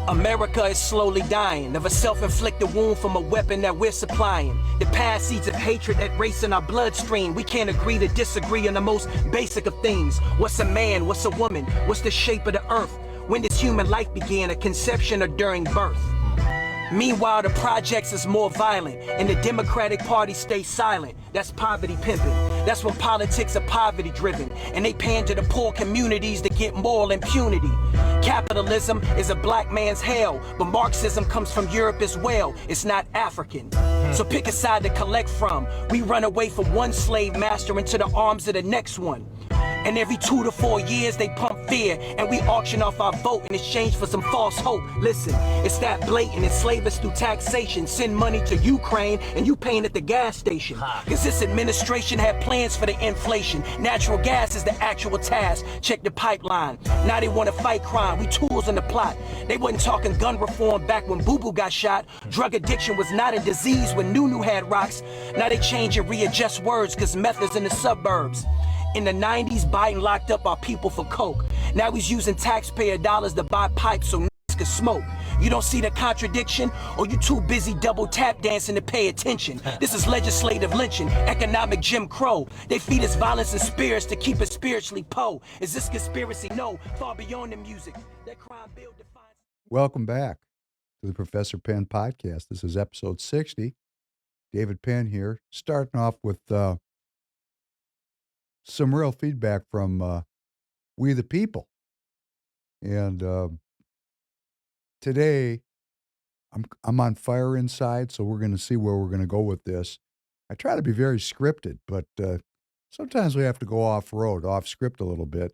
America is slowly dying of a self-inflicted wound from a weapon that we're supplying. The past seeds of hatred that race in our bloodstream. We can't agree to disagree on the most basic of things. What's a man? What's a woman? What's the shape of the earth? When does human life begin? At conception or during birth? Meanwhile, the projects is more violent, and the Democratic Party stays silent. That's poverty pimping. That's when politics are poverty-driven, and they pander to poor communities to get moral impunity. Capitalism is a black man's hell, but Marxism comes from Europe as well. It's not African. So pick a side to collect from. We run away from one slave master into the arms of the next one. And every 2 to 4 years they pump fear, and we auction off our vote in exchange for some false hope. Listen, it's that blatant, enslave us through taxation, send money to Ukraine, and you paying at the gas station. Cause this administration had plans for the inflation. Natural gas is the actual task. Check the pipeline. Now they wanna fight crime, we tools in the plot. They wasn't talking gun reform back when Boo Boo got shot. Drug addiction was not a disease when Nunu had rocks. Now they change and readjust words cause meth is in the suburbs. In the 90s, Biden locked up our people for coke. Now he's using taxpayer dollars to buy pipes so niggas can smoke. You don't see the contradiction, or you too busy double tap dancing to pay attention. This is legislative lynching, economic Jim Crow. They feed us violence and spirits to keep us spiritually po. Is this conspiracy? No, far beyond the music. That crime bill defines. Welcome back to the Professor Penn podcast. This is episode 60. David Penn here, starting off with some real feedback from we the people. And today, I'm on fire inside, so we're going to see where we're going to go with this. I try to be very scripted, but sometimes we have to go off-road, off-script a little bit.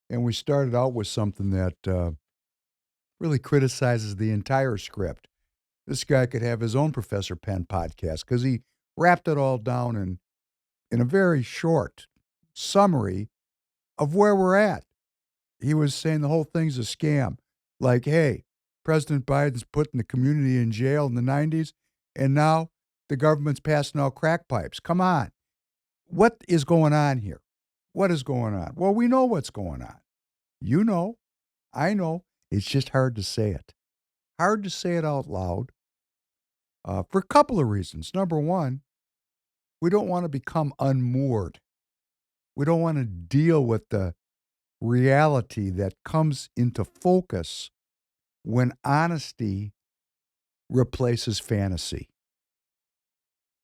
And we started out with something that really criticizes the entire script. This guy could have his own Professor Penn podcast because he wrapped it all down in a very short summary of where we're at. He was saying the whole thing's a scam. Like, hey, President Biden's putting the community in jail in the 90s, and now the government's passing out crack pipes. Come on. What is going on here? What is going on? Well, we know what's going on. You know. I know. It's just hard to say it. Hard to say it out loud for a couple of reasons. Number one, we don't want to become unmoored. We don't want to deal with the reality that comes into focus when honesty replaces fantasy.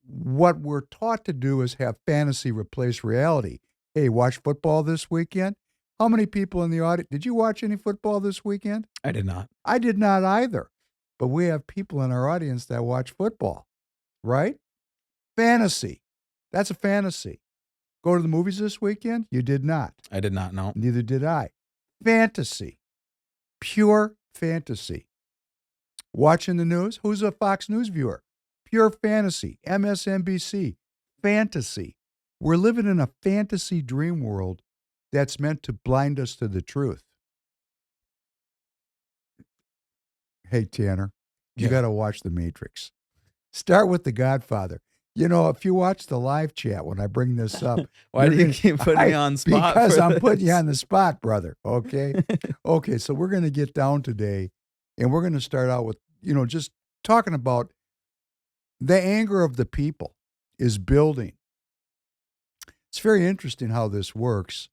What we're taught to do is have fantasy replace reality. Hey, watch football this weekend? How many people in the audience? Did you watch any football this weekend? I did not. I did not either. But we have people in our audience that watch football, right? Fantasy. That's a fantasy. Go to the movies this weekend? You did not. I did not know. Neither did I. Fantasy. Pure fantasy. Watching the news? Who's a Fox News viewer? Pure fantasy. MSNBC. Fantasy. We're living in a fantasy dream world that's meant to blind us to the truth. Hey, Tanner, you got to watch The Matrix. Start with The Godfather. You know, if you watch the live chat when I bring this up. Why do you keep putting me on spot? Because I'm putting you on the spot, brother. Okay? Okay, so we're going to get down today, and we're going to start out with, just talking about the anger of the people is building. It's very interesting how this works.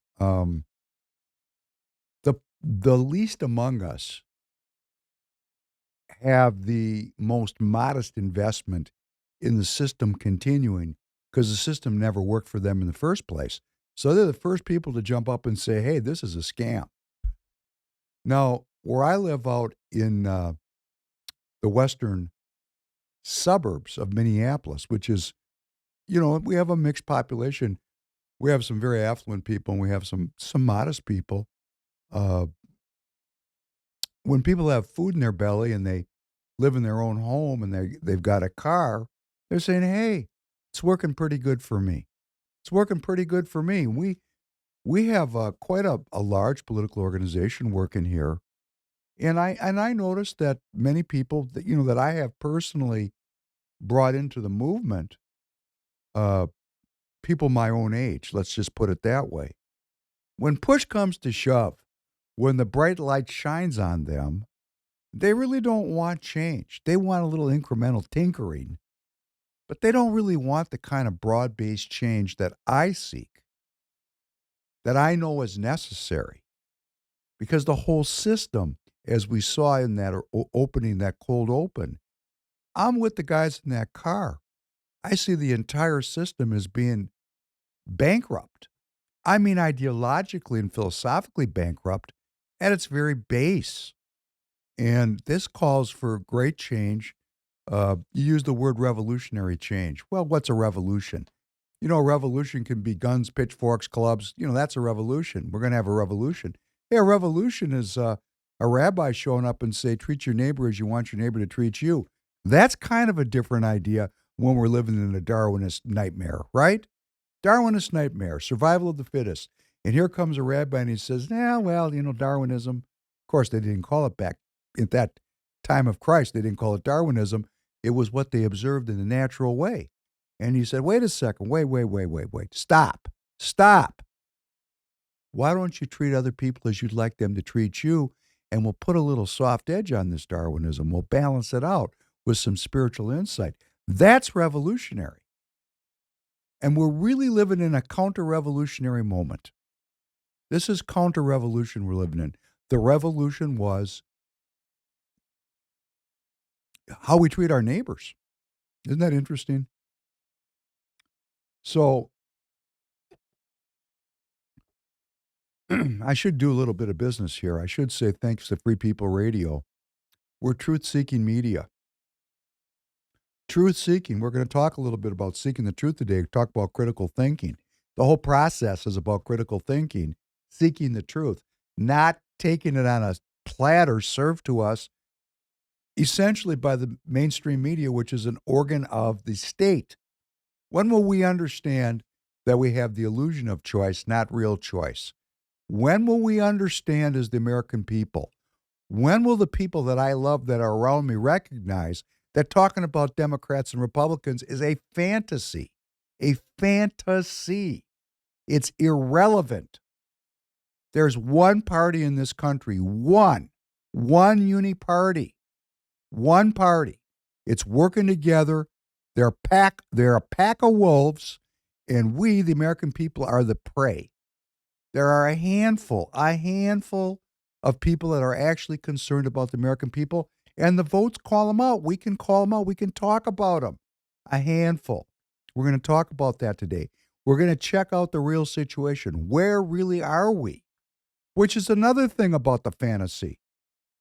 The least among us have the most modest investment in the system continuing because the system never worked for them in the first place. So they're the first people to jump up and say, hey, this is a scam. Now, where I live out in the western suburbs of Minneapolis, which is, we have a mixed population. We have some very affluent people and we have some modest people. When people have food in their belly and they live in their own home and they've got a car, they're saying, hey, it's working pretty good for me. It's working pretty good for me. We have quite a large political organization working here. And I noticed that many people that, that I have personally brought into the movement, people my own age, let's just put it that way. When push comes to shove, when the bright light shines on them, They really don't want change. They want a little incremental tinkering, but they don't really want the kind of broad-based change that I seek, that I know is necessary. Because the whole system, as we saw in that opening, that cold open, I'm with the guys in that car. I see the entire system as being bankrupt. I mean, ideologically and philosophically bankrupt at its very base. And this calls for great change. You use the word revolutionary change. Well, what's a revolution? You know, a revolution can be guns, pitchforks, clubs. You know, that's a revolution. We're going to have a revolution. Hey, a revolution is a rabbi showing up and say, treat your neighbor as you want your neighbor to treat you. That's kind of a different idea when we're living in a Darwinist nightmare, right? Darwinist nightmare, survival of the fittest. And here comes a rabbi and he says, well, you know, Darwinism. Of course, they didn't call it back at that time of Christ. They didn't call it Darwinism. It was what they observed in the natural way. And he said, wait a second, wait. Stop. Why don't you treat other people as you'd like them to treat you? And we'll put a little soft edge on this Darwinism. We'll balance it out with some spiritual insight. That's revolutionary. And we're really living in a counter-revolutionary moment. This is counter-revolution we're living in. The revolution was how we treat our neighbors. Isn't that interesting? So I should do a little bit of business here. I should say thanks to Free People Radio. We're truth-seeking media. Truth-seeking. We're going to talk a little bit about seeking the truth today. Talk about critical thinking. The whole process is about critical thinking, seeking the truth, not taking it on a platter served to us essentially by the mainstream media, which is an organ of the state. When will we understand that we have the illusion of choice, not real choice? When will we understand as the American people? When will the people that I love that are around me recognize that talking about Democrats and Republicans is a fantasy? A fantasy. It's irrelevant. There's one party in this country, one uni-party, one party. It's working together. They're a pack of wolves, and we, the American people, are the prey. There are a handful of people that are actually concerned about the American people, and the votes call them out. We can call them out. We can talk about them. A handful. We're going to talk about that today. We're going to check out the real situation. Where really are we? Which is another thing about the fantasy.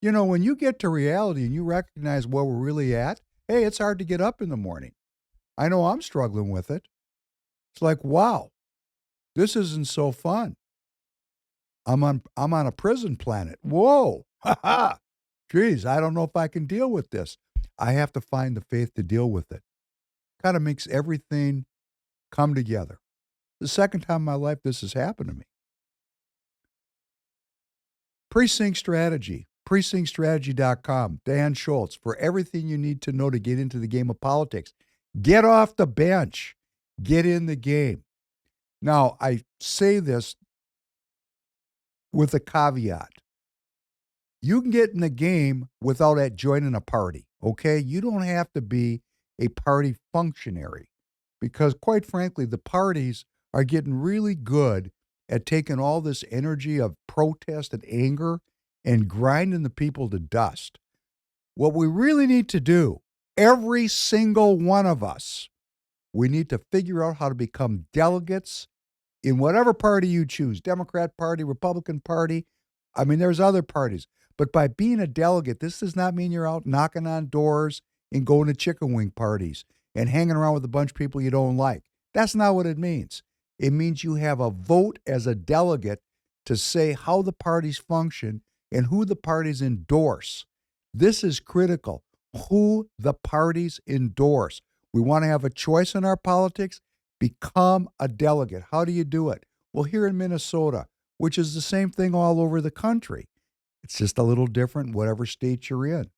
You know, when you get to reality and you recognize where we're really at, hey, it's hard to get up in the morning. I know I'm struggling with it. It's like, wow, this isn't so fun. I'm on a prison planet. Whoa, ha ha. Geez, I don't know if I can deal with this. I have to find the faith to deal with it. Kind of makes everything come together. The second time in my life this has happened to me. Precinct Strategy, precinctstrategy.com, Dan Schultz, for everything you need to know to get into the game of politics. Get off the bench. Get in the game. Now, I say this with a caveat. You can get in the game without joining a party, okay? You don't have to be a party functionary because, quite frankly, the parties are getting really good at taking all this energy of protest and anger and grinding the people to dust. What we really need to do, every single one of us, we need to figure out how to become delegates in whatever party you choose, Democrat Party, Republican Party. I mean, there's other parties. But by being a delegate, this does not mean you're out knocking on doors and going to chicken wing parties and hanging around with a bunch of people you don't like. That's not what it means. It means you have a vote as a delegate to say how the parties function and who the parties endorse. This is critical. Who the parties endorse. We want to have a choice in our politics. Become a delegate. How do you do it? Well, here in Minnesota, which is the same thing all over the country. It's just a little different whatever state you're in.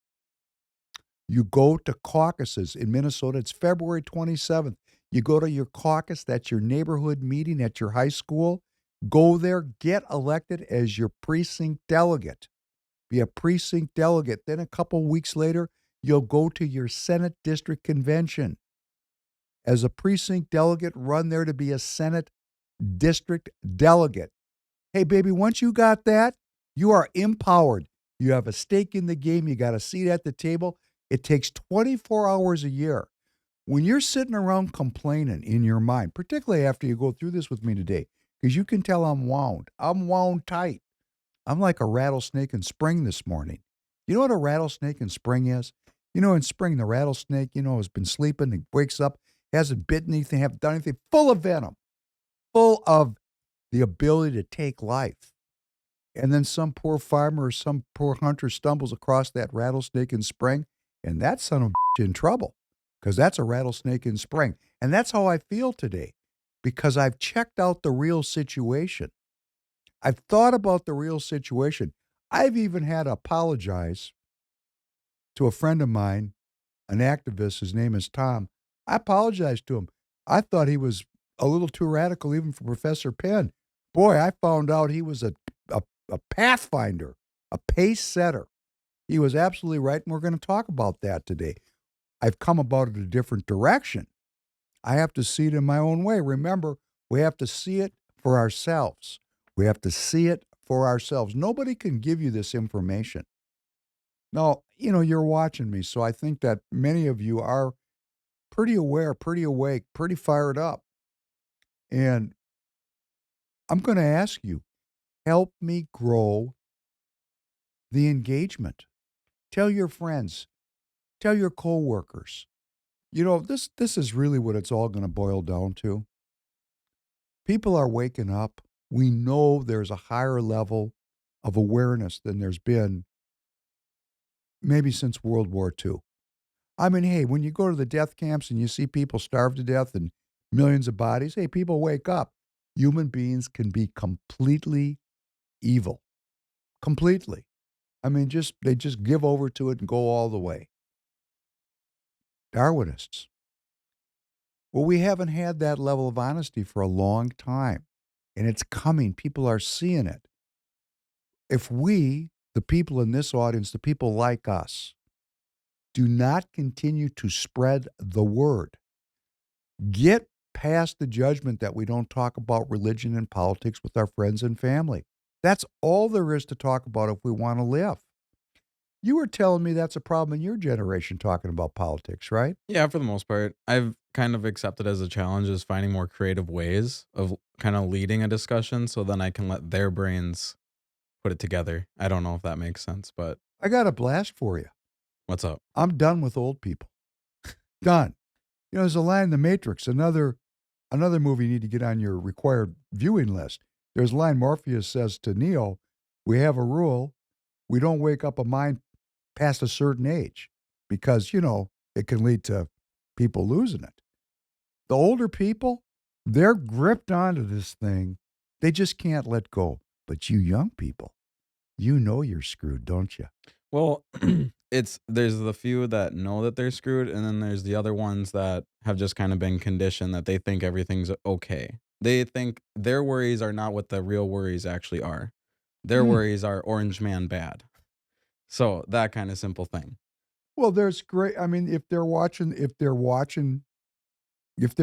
You go to caucuses in Minnesota. It's February 27th. You go to your caucus. That's your neighborhood meeting at your high school. Go there. Get elected as your precinct delegate be a precinct delegate. Then a couple weeks later, you'll go to your Senate district convention. As a precinct delegate, run there to be a Senate district delegate. Hey, baby, once you got that, you are empowered. You have a stake in the game. You got a seat at the table. It takes 24 hours a year. When you're sitting around complaining in your mind, particularly after you go through this with me today, because you can tell I'm wound. I'm wound tight. I'm like a rattlesnake in spring this morning. You know what a rattlesnake in spring is? You know, in spring, the rattlesnake, has been sleeping and wakes up, hasn't bitten anything, haven't done anything, full of venom, full of the ability to take life. And then some poor farmer or some poor hunter stumbles across that rattlesnake in spring, and that son of a bitch in trouble, because that's a rattlesnake in spring. And that's how I feel today, because I've checked out the real situation. I've thought about the real situation. I've even had to apologize to a friend of mine, an activist. His name is Tom. I apologized to him. I thought he was a little too radical even for Professor Penn. Boy, I found out he was a pathfinder, a pace setter. He was absolutely right, and we're going to talk about that today. I've come about it a different direction. I have to see it in my own way. Remember, we have to see it for ourselves. We have to see it for ourselves. Nobody can give you this information. Now, you're watching me, so I think that many of you are pretty aware, pretty awake, pretty fired up. And I'm going to ask you, help me grow the engagement. Tell your friends, tell your coworkers. This is really what it's all going to boil down to. People are waking up. We know there's a higher level of awareness than there's been maybe since World War II. I mean, hey, when you go to the death camps and you see people starve to death and millions of bodies, hey, people wake up. Human beings can be completely evil. Completely. I mean, they just give over to it and go all the way. Darwinists. Well, we haven't had that level of honesty for a long time, and it's coming. People are seeing it. If we, the people in this audience, the people like us, do not continue to spread the word, get past the judgment that we don't talk about religion and politics with our friends and family. That's all there is to talk about if we want to live. You were telling me that's a problem in your generation talking about politics, right? Yeah, for the most part. I've kind of accepted as a challenge is finding more creative ways of kind of leading a discussion so then I can let their brains put it together. I don't know if that makes sense, but I got a blast for you. what's up? I'm done with old people. Done. There's a line in The Matrix, another movie you need to get on your required viewing list. There's a line Morpheus says to Neo, we have a rule. We don't wake up a mind past a certain age because, it can lead to people losing it. The older people, they're gripped onto this thing. They just can't let go. But you young people, you're screwed, don't you? Well, there's the few that know that they're screwed, and then there's the other ones that have just kind of been conditioned that they think everything's okay. They think their worries are not what the real worries actually are. Their worries are Orange Man bad. So that kind of simple thing. Well, there's great. I mean, if they're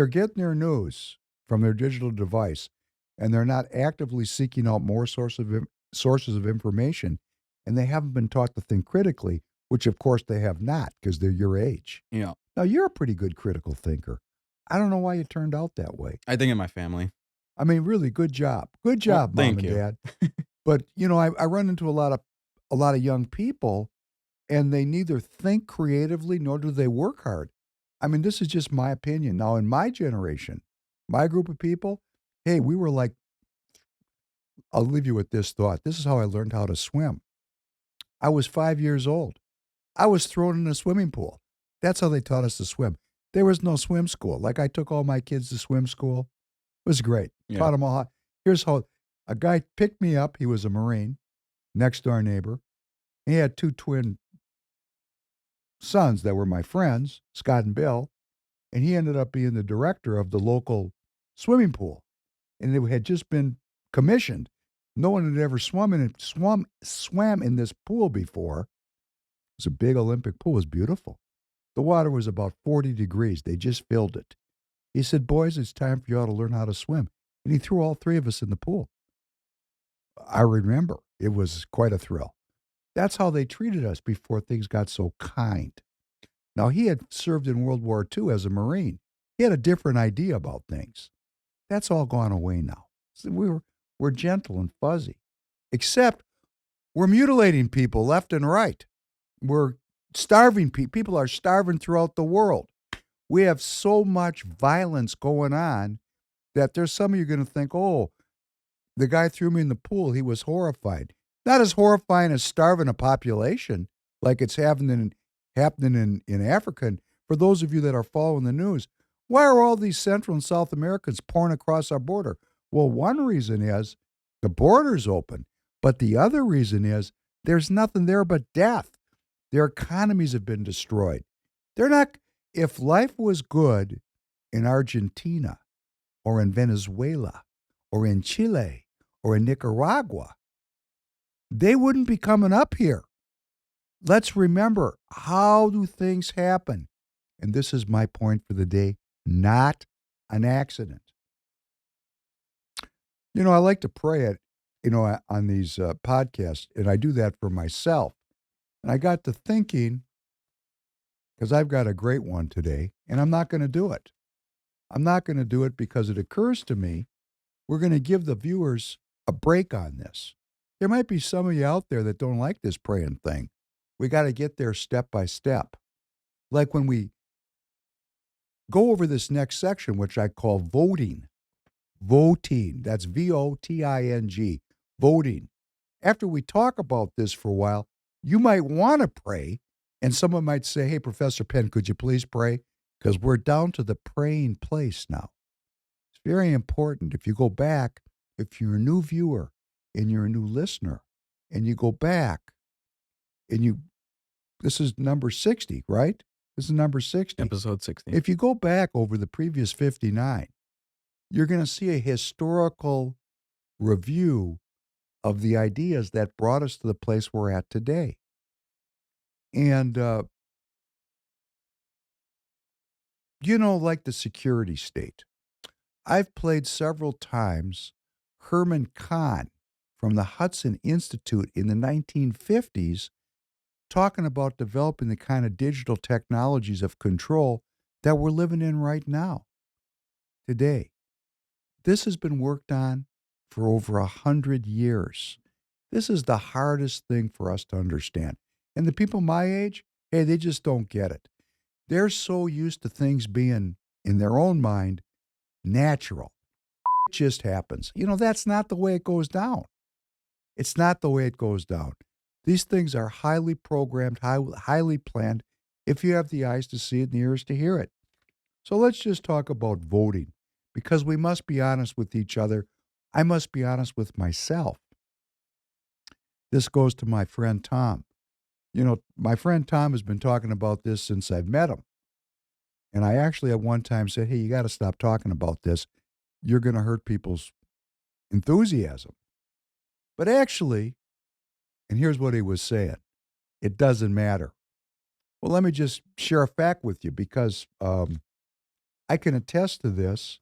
getting their news from their digital device and they're not actively seeking out more sources of information, and they haven't been taught to think critically, which of course they have not because they're your age. Yeah. Now, you're a pretty good critical thinker. I don't know why you turned out that way. I think in my family. I mean, really, good job. Good job, Well, Mom thank and you. Dad. But, I run into a lot of young people, and they neither think creatively nor do they work hard. I mean, this is just my opinion. Now, in my generation, my group of people, hey, we were like, I'll leave you with this thought. This is how I learned how to swim. I was 5 years old. I was thrown in a swimming pool. That's how they taught us to swim. There was no swim school. Like I took all my kids to swim school. It was great. Yeah. Taught them all how. Here's how a guy picked me up. He was a Marine, next door neighbor. He had two twin sons that were my friends, Scott and Bill, and he ended up being the director of the local swimming pool. And it had just been commissioned. No one had ever swam in this pool before. It was a big Olympic pool. It was beautiful. The water was about 40 degrees. They just filled it. He said, boys, it's time for you all to learn how to swim. And he threw all three of us in the pool. I remember. It was quite a thrill. That's how they treated us before things got so kind. Now, he had served in World War II as a Marine. He had a different idea about things. That's all gone away now. So we're gentle and fuzzy. Except we're mutilating people left and right. We're starving people. People are starving throughout the world. We have so much violence going on that there's some of you going to think, oh, the guy threw me in the pool. He was horrified. Not as horrifying as starving a population like it's happening in Africa. And for those of you that are following the news, why are all these Central and South Americans pouring across our border? Well, one reason is the border's open. But the other reason is there's nothing there but death. Their economies have been destroyed. They're not, if life was good in Argentina or in Venezuela or in Chile or in Nicaragua, they wouldn't be coming up here. Let's remember, how do things happen? And this is my point for the day, not an accident. You know, I like to pray on these podcasts, and I do that for myself. And I got to thinking, because I've got a great one today, and I'm not going to do it. I'm not going to do it because it occurs to me we're going to give the viewers a break on this. There might be some of you out there that don't like this praying thing. We got to get there step by step. Like when we go over this next section, which I call voting. Voting. That's VOTING. Voting. After we talk about this for a while, you might want to pray, and someone might say, hey, Professor Penn, could you please pray? Because we're down to the praying place now. It's very important. If you go back, if you're a new viewer and you're a new listener, and you go back, and this is number 60, right? This is number 60. Episode 60. If you go back over the previous 59, you're going to see a historical review of the ideas that brought us to the place we're at today. And, like the security state, I've played several times Herman Kahn from the Hudson Institute in the 1950s talking about developing the kind of digital technologies of control that we're living in right now, today. This has been worked on for over 100 years. This is the hardest thing for us to understand. And the people my age, hey, they just don't get it. They're so used to things being, in their own mind, natural. It just happens. That's not the way it goes down. It's not the way it goes down. These things are highly programmed, highly planned, if you have the eyes to see it and the ears to hear it. So let's just talk about voting, because we must be honest with each other. I must be honest with myself. This goes to my friend Tom. My friend Tom has been talking about this since I've met him. And I actually at one time said, hey, you got to stop talking about this. You're going to hurt people's enthusiasm. But actually, and here's what he was saying, it doesn't matter. Well, let me just share a fact with you, because I can attest to this.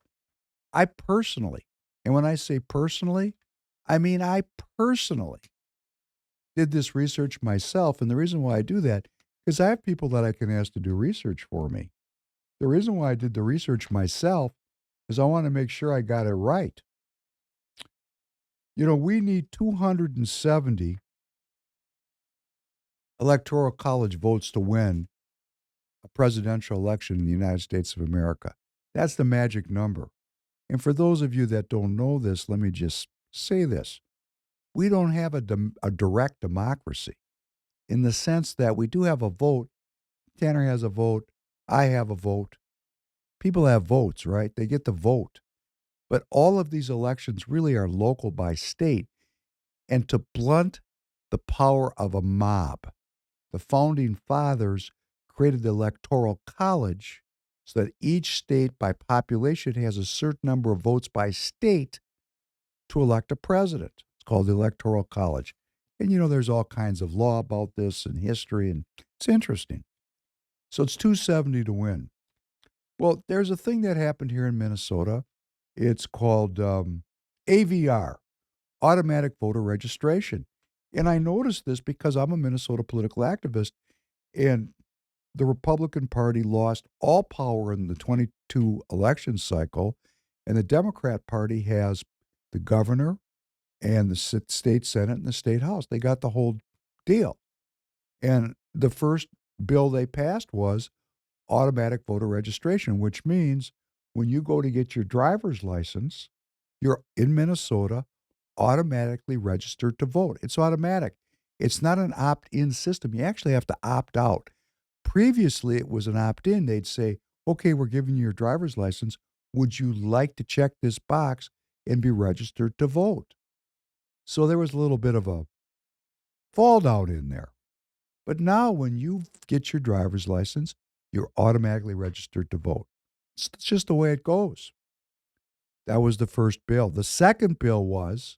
I personally, and when I say personally, I mean I personally did this research myself. And the reason why I do that is I have people that I can ask to do research for me. The reason why I did the research myself is I want to make sure I got it right. We need 270 electoral college votes to win a presidential election in the United States of America. That's the magic number. And for those of you that don't know this, let me just say this. We don't have a direct democracy, in the sense that we do have a vote. Tanner has a vote. I have a vote. People have votes, right? They get to vote. But all of these elections really are local by state. And to blunt the power of a mob, the founding fathers created the Electoral College so that each state by population has a certain number of votes by state to elect a president. It's called the Electoral College. And there's all kinds of law about this and history, and it's interesting. So it's 270 to win. Well, there's a thing that happened here in Minnesota. It's called AVR, automatic voter registration. And I noticed this because I'm a Minnesota political activist, and the Republican Party lost all power in the 22 election cycle, and the Democrat Party has the governor and the state Senate and the state House. They got the whole deal. And the first bill they passed was automatic voter registration, which means when you go to get your driver's license, you're in Minnesota automatically registered to vote. It's automatic. It's not an opt-in system. You actually have to opt out. Previously, it was an opt-in. They'd say, okay, we're giving you your driver's license. Would you like to check this box and be registered to vote? So there was a little bit of a fall down in there. But now when you get your driver's license, you're automatically registered to vote. It's just the way it goes. That was the first bill. The second bill was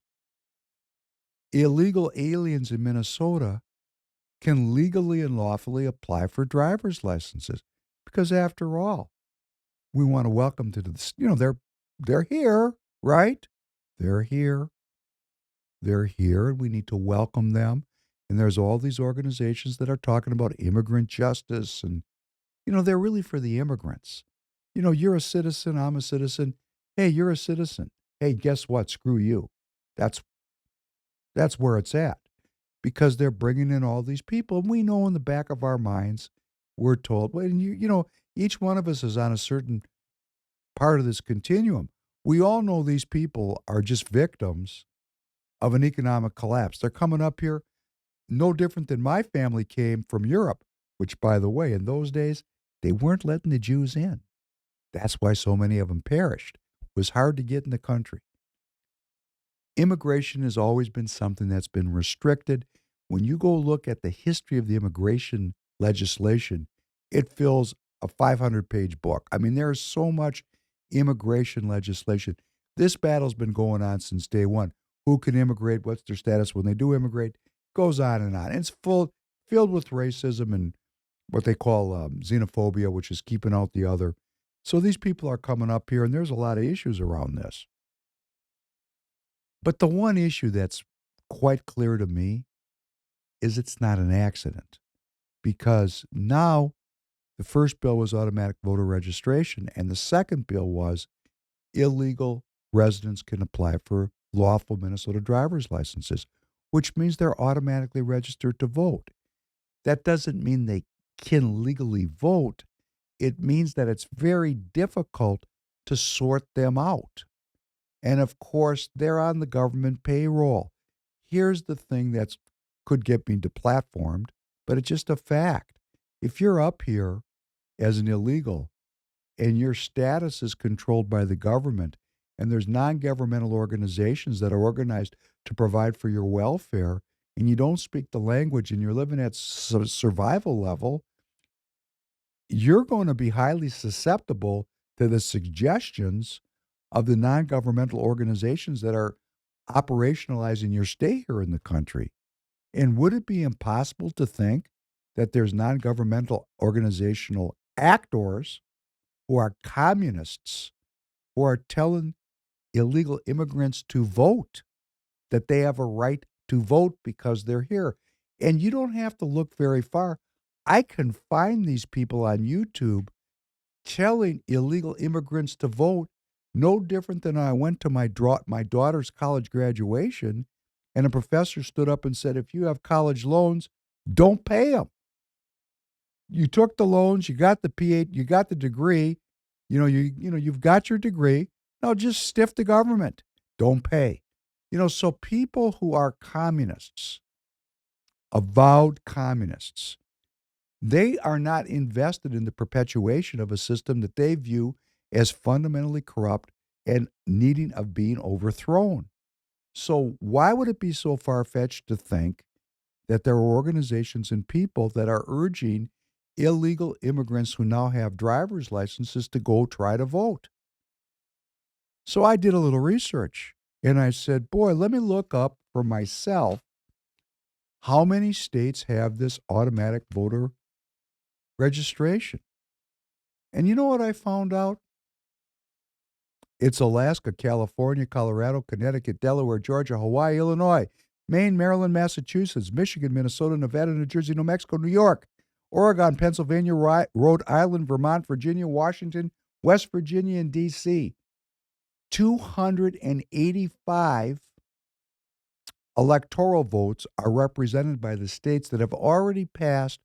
illegal aliens in Minnesota can legally and lawfully apply for driver's licenses. Because after all, we want to welcome to the, they're here, right? They're here. They're here, and we need to welcome them. And there's all these organizations that are talking about immigrant justice, and, they're really for the immigrants. You're a citizen, I'm a citizen. Hey, you're a citizen. Hey, guess what? Screw you. That's where it's at. Because they're bringing in all these people, and we know in the back of our minds, we're told, well, and each one of us is on a certain part of this continuum. We all know these people are just victims of an economic collapse. They're coming up here no different than my family came from Europe, which, by the way, in those days, they weren't letting the Jews in. That's why so many of them perished. It was hard to get in the country. Immigration has always been something that's been restricted. When you go look at the history of the immigration legislation, it fills a 500-page book. I mean, there is so much immigration legislation. This battle's been going on since day one. Who can immigrate? What's their status when they do immigrate? Goes on and on. And it's filled with racism and what they call xenophobia, which is keeping out the other. So these people are coming up here, and there's a lot of issues around this. But the one issue that's quite clear to me is it's not an accident, because now the first bill was automatic voter registration, and the second bill was illegal residents can apply for lawful Minnesota driver's licenses, which means they're automatically registered to vote. That doesn't mean they can legally vote. It means that it's very difficult to sort them out. And of course, they're on the government payroll. Here's the thing that could get me deplatformed, but it's just a fact. If you're up here as an illegal and your status is controlled by the government, and there's non-governmental organizations that are organized to provide for your welfare, and you don't speak the language and you're living at survival level, you're going to be highly susceptible to the suggestions of the non-governmental organizations that are operationalizing your stay here in the country. And would it be impossible to think that there's non-governmental organizational actors who are communists, who are telling illegal immigrants to vote, that they have a right to vote because they're here? And you don't have to look very far. I can find these people on YouTube telling illegal immigrants to vote, no different than I went to my daughter's college graduation, and a professor stood up and said, if you have college loans, don't pay them. You took the loans, you got the PhD, you got the degree, you've got your degree. Now just stiff the government. Don't pay. So people who are communists, avowed communists, they are not invested in the perpetuation of a system that they view as fundamentally corrupt and needing of being overthrown. So why would it be so far-fetched to think that there are organizations and people that are urging illegal immigrants who now have driver's licenses to go try to vote? So I did a little research. And I said, boy, let me look up for myself how many states have this automatic voter registration. And you know what I found out? It's Alaska, California, Colorado, Connecticut, Delaware, Georgia, Hawaii, Illinois, Maine, Maryland, Massachusetts, Michigan, Minnesota, Nevada, New Jersey, New Mexico, New York, Oregon, Pennsylvania, Rhode Island, Vermont, Virginia, Washington, West Virginia, and D.C. 285 electoral votes are represented by the states that have already passed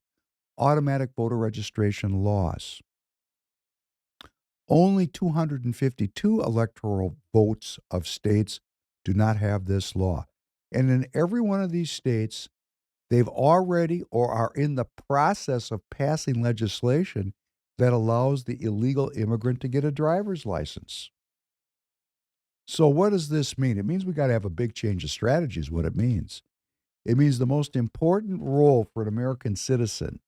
automatic voter registration laws. Only 252 electoral votes of states do not have this law. And in every one of these states, they've already or are in the process of passing legislation that allows the illegal immigrant to get a driver's license. So what does this mean? It means we got to have a big change of strategy is what it means. It means the most important role for an American citizen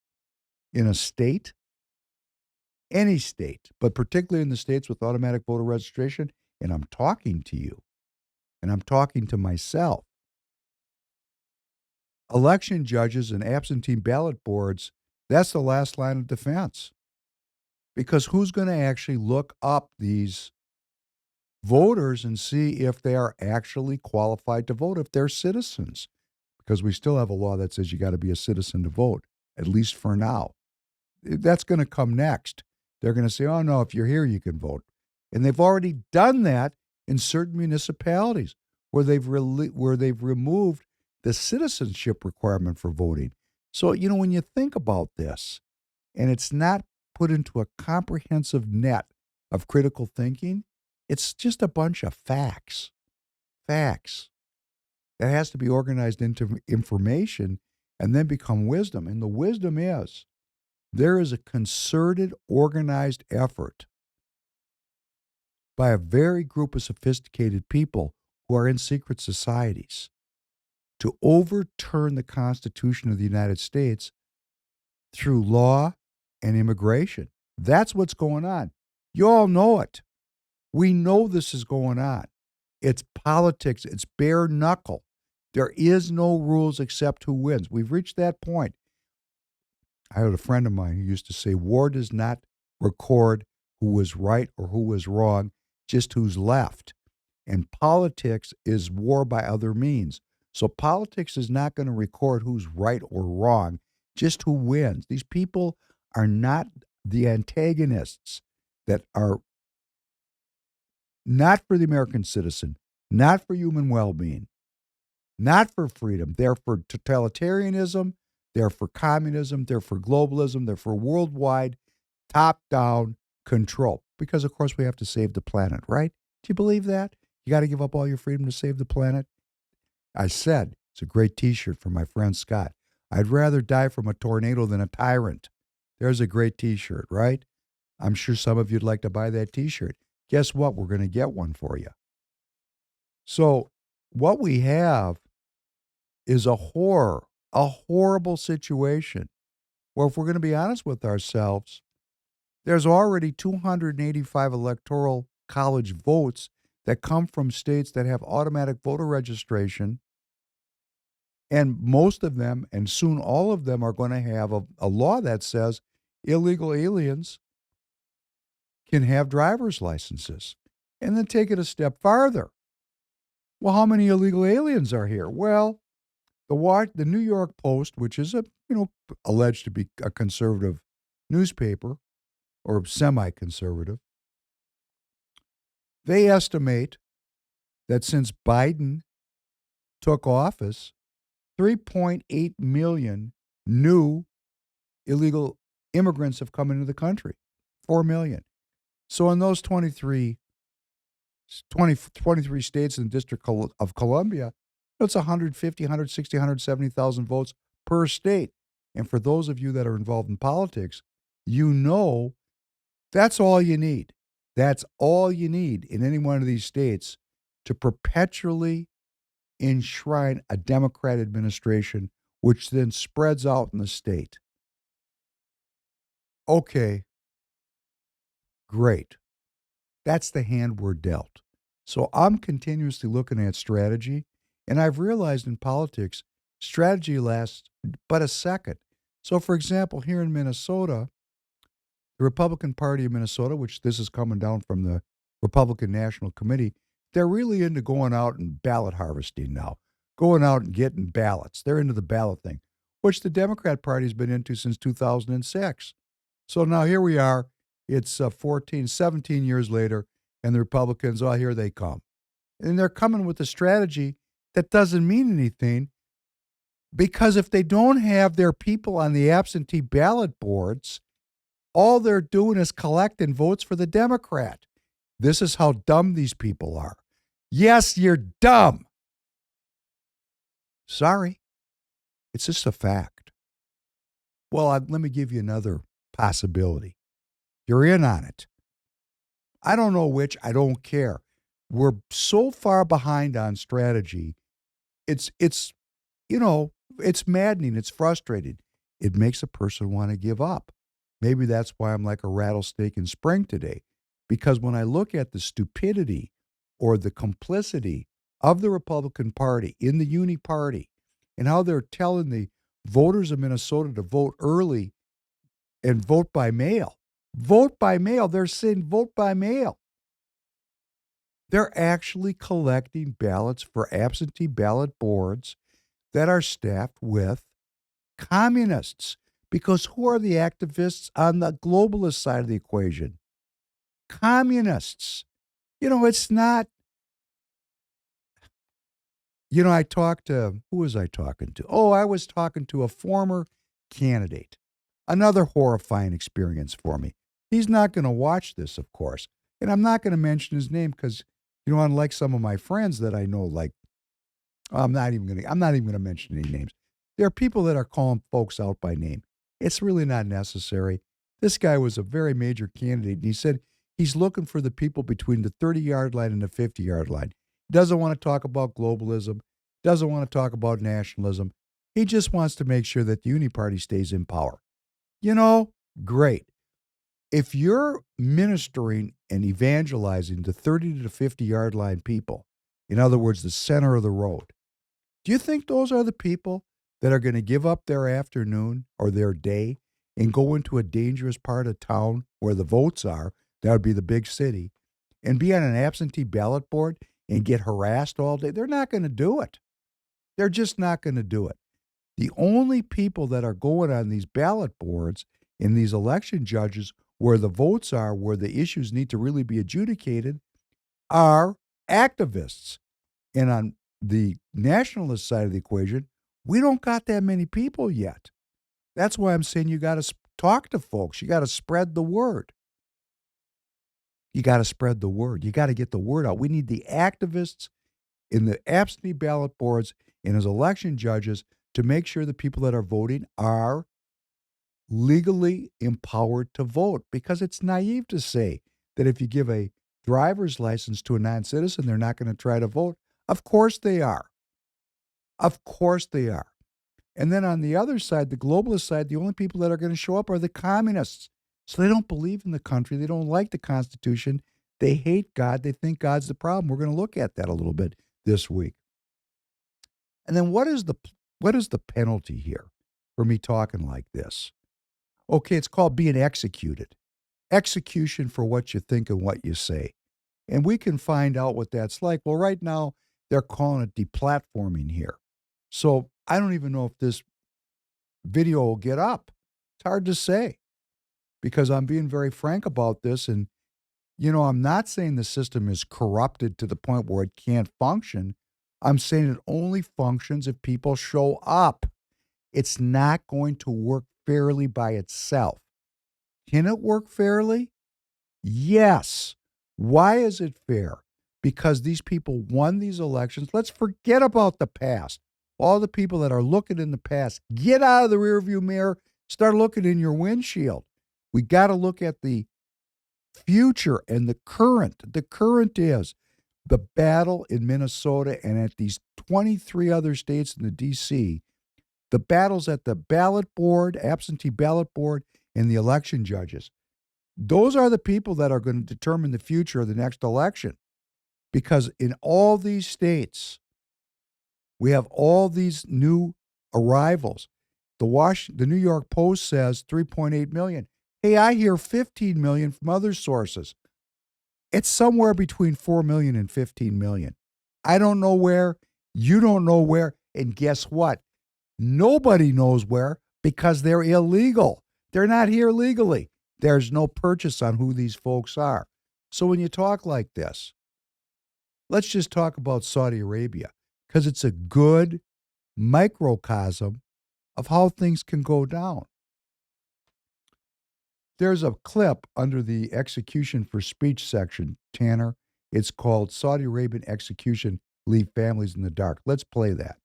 in a state, any state, but particularly in the states with automatic voter registration, and I'm talking to you, and I'm talking to myself. Election judges and absentee ballot boards, that's the last line of defense. Because who's going to actually look up these voters and see if they are actually qualified to vote, if they're citizens? Because we still have a law that says you got to be a citizen to vote, at least for now. That's going to come next. They're going to say, oh, no, if you're here, you can vote. And they've already done that in certain municipalities where they've removed the citizenship requirement for voting. So, when you think about this, and it's not put into a comprehensive net of critical thinking, it's just a bunch of facts. Facts. That has to be organized into information and then become wisdom. And the wisdom is there is a concerted, organized effort by a very group of sophisticated people who are in secret societies to overturn the Constitution of the United States through law and immigration. That's what's going on. You all know it. We know this is going on. It's politics. It's bare knuckle. There is no rules except who wins. We've reached that point. I had a friend of mine who used to say, war does not record who was right or who was wrong, just who's left. And politics is war by other means. So politics is not going to record who's right or wrong, just who wins. These people are not the antagonists that are not for the American citizen, not for human well-being, not for freedom. They're for totalitarianism. They're for communism. They're for globalism. They're for worldwide top-down control. Because, of course, we have to save the planet, right? Do you believe that? You got to give up all your freedom to save the planet? I said, it's a great T-shirt from my friend Scott. I'd rather die from a tornado than a tyrant. There's a great T-shirt, right? I'm sure some of you'd like to buy that T-shirt. Guess what? We're going to get one for you. So what we have is a horrible situation where, if we're going to be honest with ourselves, there's already 285 electoral college votes that come from states that have automatic voter registration. And most of them, and soon all of them, are going to have a law that says illegal aliens can have driver's licenses. And then take it a step farther. Well, how many illegal aliens are here? Well, the New York Post, which is alleged to be a conservative newspaper or semi-conservative, they estimate that since Biden took office, 3.8 million new illegal immigrants have come into the country. 4 million. So in those 23 states in the District of Columbia, it's 150, 160, 170,000 votes per state. And for those of you that are involved in politics, that's all you need. That's all you need in any one of these states to perpetually enshrine a Democrat administration, which then spreads out in the state. Okay, great. That's the hand we're dealt. So I'm continuously looking at strategy, and I've realized in politics, strategy lasts but a second. So, for example, here in Minnesota, the Republican Party of Minnesota, which this is coming down from the Republican National Committee, they're really into going out and ballot harvesting now, going out and getting ballots. They're into the ballot thing, which the Democrat Party's been into since 2006. So now here we are. It's 14, 17 years later, and the Republicans, oh, here they come. And they're coming with a strategy that doesn't mean anything because if they don't have their people on the absentee ballot boards, all they're doing is collecting votes for the Democrat. This is how dumb these people are. Yes, you're dumb. Sorry. It's just a fact. Well, let me give you another possibility. You're in on it. I don't know which. I don't care. We're so far behind on strategy. It's maddening. It's frustrating. It makes a person want to give up. Maybe that's why I'm like a rattlesnake in spring today. Because when I look at the stupidity or the complicity of the Republican Party in the Uni Party and how they're telling the voters of Minnesota to vote early and vote by mail. Vote by mail. They're saying vote by mail. They're actually collecting ballots for absentee ballot boards that are staffed with communists. Because who are the activists on the globalist side of the equation? Communists. It's not. I talked to, who was I talking to? Oh, I was talking to a former candidate. Another horrifying experience for me. He's not going to watch this, of course. And I'm not going to mention his name because, unlike some of my friends that I know, like, I'm not even going to mention any names. There are people that are calling folks out by name. It's really not necessary. This guy was a very major candidate, and he said he's looking for the people between the 30-yard line and the 50-yard line. He doesn't want to talk about globalism, doesn't want to talk about nationalism. He just wants to make sure that the Uni Party stays in power. Great. If you're ministering and evangelizing the 30 to 50-yard line people, in other words, the center of the road, do you think those are the people that are going to give up their afternoon or their day and go into a dangerous part of town where the votes are, that would be the big city, and be on an absentee ballot board and get harassed all day? They're not going to do it. They're just not going to do it. The only people that are going on these ballot boards and these election judges where the votes are, where the issues need to really be adjudicated, are activists. And on the nationalist side of the equation, we don't got that many people yet. That's why I'm saying you got to talk to folks. You got to spread the word. You got to spread the word. You got to get the word out. We need the activists in the absentee ballot boards and as election judges to make sure the people that are voting are legally empowered to vote, because it's naive to say that if you give a driver's license to a non-citizen, they're not going to try to vote. Of course they are. Of course they are. And then on the other side, the globalist side, the only people that are going to show up are the communists. So they don't believe in the country. They don't like the Constitution. They hate God. They think God's the problem. We're going to look at that a little bit this week. And then what is the penalty here for me talking like this? Okay, it's called being executed. Execution for what you think and what you say. And we can find out what that's like. Well, right now, they're calling it deplatforming here. So I don't even know if this video will get up. It's hard to say because I'm being very frank about this. And, I'm not saying the system is corrupted to the point where it can't function. I'm saying it only functions if people show up. It's not going to work fairly by itself. Can it work fairly? Yes. Why is it fair? Because these people won these elections. Let's forget about the past. All the people that are looking in the past, get out of the rearview mirror, start looking in your windshield. We got to look at the future and the current. The current is the battle in Minnesota and at these 23 other states in the D.C., the battles at the ballot board, absentee ballot board, and the election judges. Those are the people that are going to determine the future of the next election. because in all these states, we have all these new arrivals. The New York Post says 3.8 million. Hey, I hear 15 million from other sources. It's somewhere between 4 million and 15 million. I don't know where. You don't know where. And guess what? Nobody knows where because they're illegal. They're not here legally. There's no purchase on who these folks are. So when you talk like this, let's just talk about Saudi Arabia because it's a good microcosm of how things can go down. There's a clip under the execution for speech section, Tanner. It's called Saudi Arabian Execution Leave Families in the Dark. Let's play that.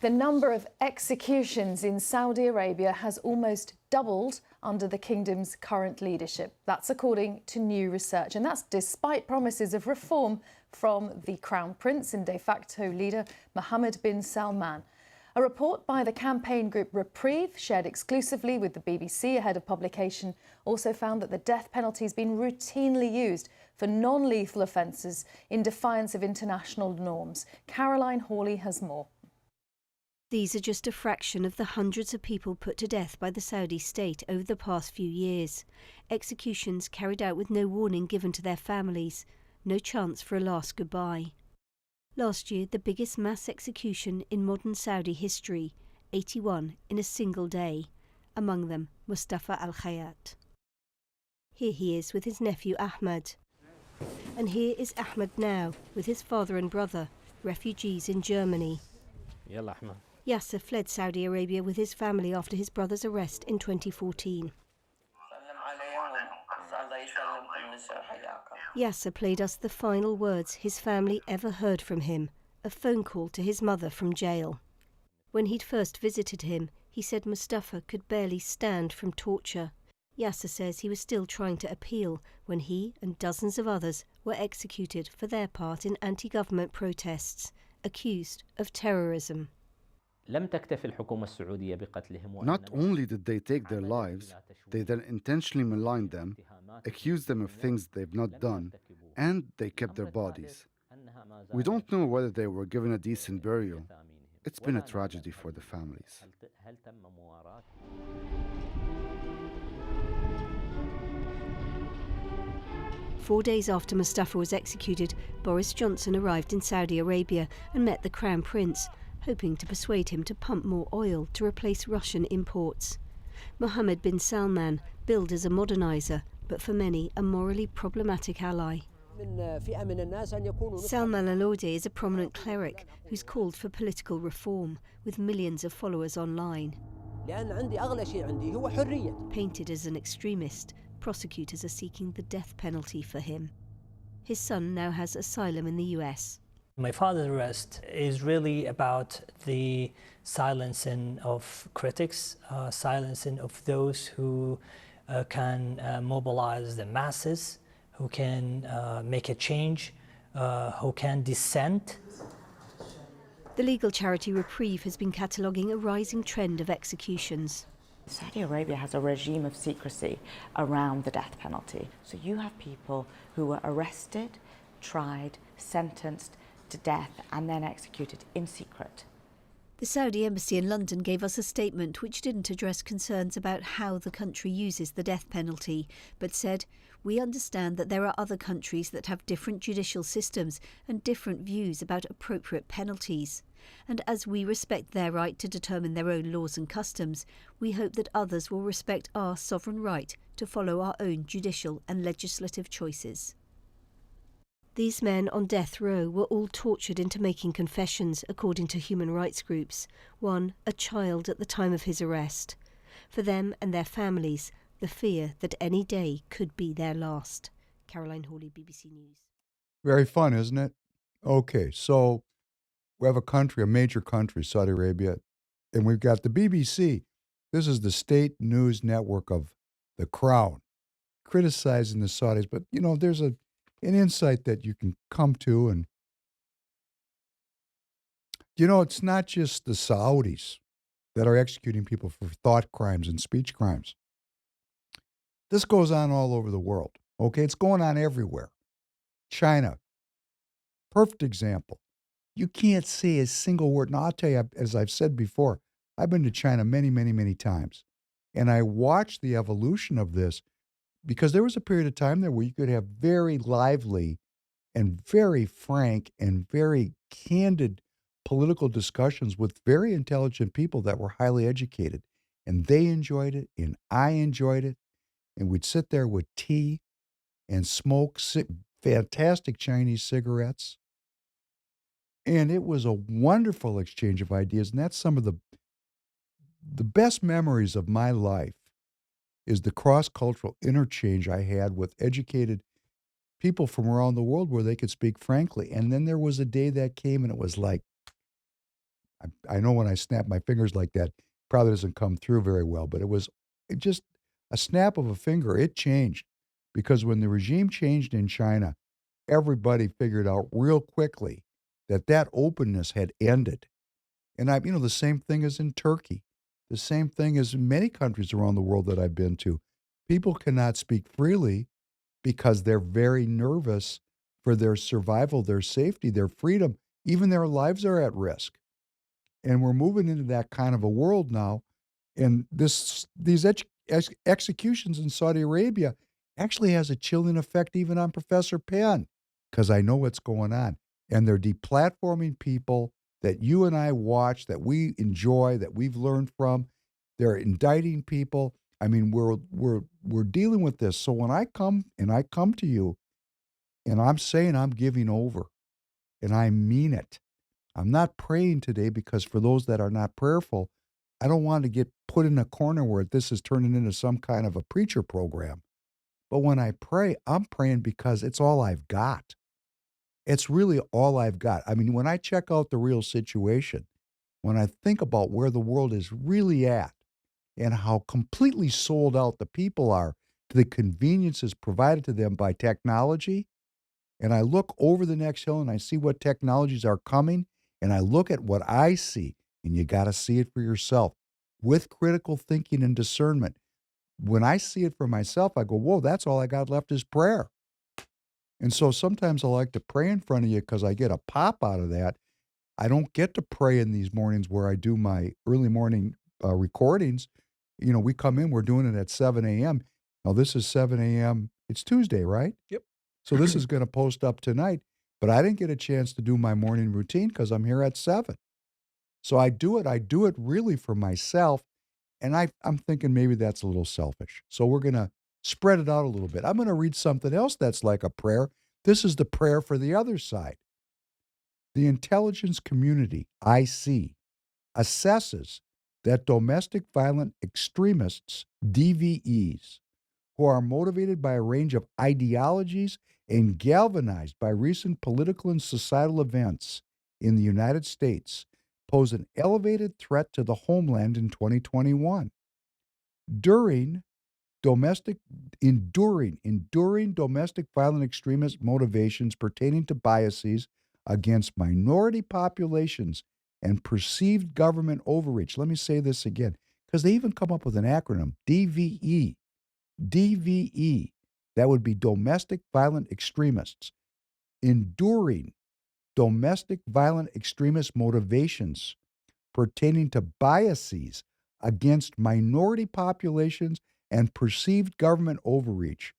The number of executions in Saudi Arabia has almost doubled under the kingdom's current leadership. That's according to new research, and that's despite promises of reform from the Crown Prince and de facto leader Mohammed bin Salman. A report by the campaign group Reprieve, shared exclusively with the BBC ahead of publication, also found that the death penalty has been routinely used for non-lethal offences in defiance of international norms. Caroline Hawley has more. These are just a fraction of the hundreds of people put to death by the Saudi state over the past few years. Executions carried out with no warning given to their families, no chance for a last goodbye. Last year, the biggest mass execution in modern Saudi history, 81 in a single day, among them Mustafa al-Khayat. Here he is with his nephew Ahmad. And here is Ahmad now with his father and brother, refugees in Germany. Yasser fled Saudi Arabia with his family after his brother's arrest in 2014. Yasser played us the final words his family ever heard from him, a phone call to his mother from jail. When he'd first visited him, he said Mustafa could barely stand from torture. Yasser says he was still trying to appeal when he and dozens of others were executed for their part in anti-government protests, accused of terrorism. Not only did they take their lives, they then intentionally maligned them, accused them of things they've not done, and they kept their bodies. We don't know whether they were given a decent burial. It's been a tragedy for the families. Four days after Mustafa was executed, Boris Johnson arrived in Saudi Arabia and met the Crown Prince, hoping to persuade him to pump more oil to replace Russian imports. Mohammed bin Salman, billed as a modernizer, but for many a morally problematic ally. Salman al-Lodi is a prominent cleric who's called for political reform, with millions of followers online. Painted as an extremist, prosecutors are seeking the death penalty for him. His son now has asylum in the US. My father's arrest is really about the silencing of critics, silencing of those who can mobilize the masses, who can make a change, who can dissent. The legal charity Reprieve has been cataloguing a rising trend of executions. Saudi Arabia has a regime of secrecy around the death penalty. So you have people who were arrested, tried, sentenced to death and then executed in secret. The Saudi embassy in London gave us a statement which didn't address concerns about how the country uses the death penalty, but said, "We understand that there are other countries that have different judicial systems and different views about appropriate penalties. And as we respect their right to determine their own laws and customs, we hope that others will respect our sovereign right to follow our own judicial and legislative choices." These men on death row were all tortured into making confessions, according to human rights groups. One, a child at the time of his arrest. For them and their families, the fear that any day could be their last. Caroline Hawley, BBC News. Very fun, isn't it? Okay, so we have a major country, Saudi Arabia, and we've got the BBC. This is the state news network of the Crown, criticizing the Saudis. But, there's an insight that you can come to. And, it's not just the Saudis that are executing people for thought crimes and speech crimes. This goes on all over the world, okay? It's going on everywhere. China, perfect example. You can't say a single word. Now, I'll tell you, as I've said before, I've been to China many, many, many times. And I watched the evolution of this because there was a period of time there where you could have very lively and very frank and very candid political discussions with very intelligent people that were highly educated. And they enjoyed it, and I enjoyed it. And we'd sit there with tea and smoke fantastic Chinese cigarettes. And it was a wonderful exchange of ideas. And that's some of the best memories of my life is the cross-cultural interchange I had with educated people from around the world where they could speak frankly. And then there was a day that came and it was like, I know when I snap my fingers like that, probably doesn't come through very well, but it just a snap of a finger. It changed because when the regime changed in China, everybody figured out real quickly that that openness had ended. And the same thing as in Turkey, the same thing as in many countries around the world that I've been to. People cannot speak freely because they're very nervous for their survival, their safety, their freedom, even their lives are at risk. And we're moving into that kind of a world now. And these executions in Saudi Arabia actually has a chilling effect even on Professor Penn, because I know what's going on. And they're deplatforming people that you and I watch, that we enjoy, that we've learned from. They're indicting people. I mean, we're dealing with this. So when I come to you and I'm saying I'm giving over, and I mean it. I'm not praying today because for those that are not prayerful, I don't want to get put in a corner where this is turning into some kind of a preacher program. But when I pray, I'm praying because it's all I've got. It's really all I've got. I mean, when I check out the real situation, when I think about where the world is really at and how completely sold out the people are to the conveniences provided to them by technology, and I look over the next hill and I see what technologies are coming, and I look at what I see, and you got to see it for yourself with critical thinking and discernment. When I see it for myself, I go, whoa, that's all I got left is prayer. And so sometimes I like to pray in front of you because I get a pop out of that. I don't get to pray in these mornings where I do my early morning recordings. We come in, we're doing it at 7 a.m. Now, this is 7 a.m. It's Tuesday, right? Yep. So this is going to post up tonight, but I didn't get a chance to do my morning routine because I'm here at 7. So I do it really for myself, and I'm thinking maybe that's a little selfish. So we're going to spread it out a little bit. I'm going to read something else that's like a prayer. This is the prayer for the other side. The intelligence community, IC, assesses that domestic violent extremists, DVEs, who are motivated by a range of ideologies and galvanized by recent political and societal events in the United States, pose an elevated threat to the homeland in 2021. Enduring domestic violent extremist motivations pertaining to biases against minority populations and perceived government overreach. Let me say this again, because they even come up with an acronym, DVE. DVE, that would be domestic violent extremists, enduring domestic violent extremist motivations pertaining to biases against minority populations and perceived government overreach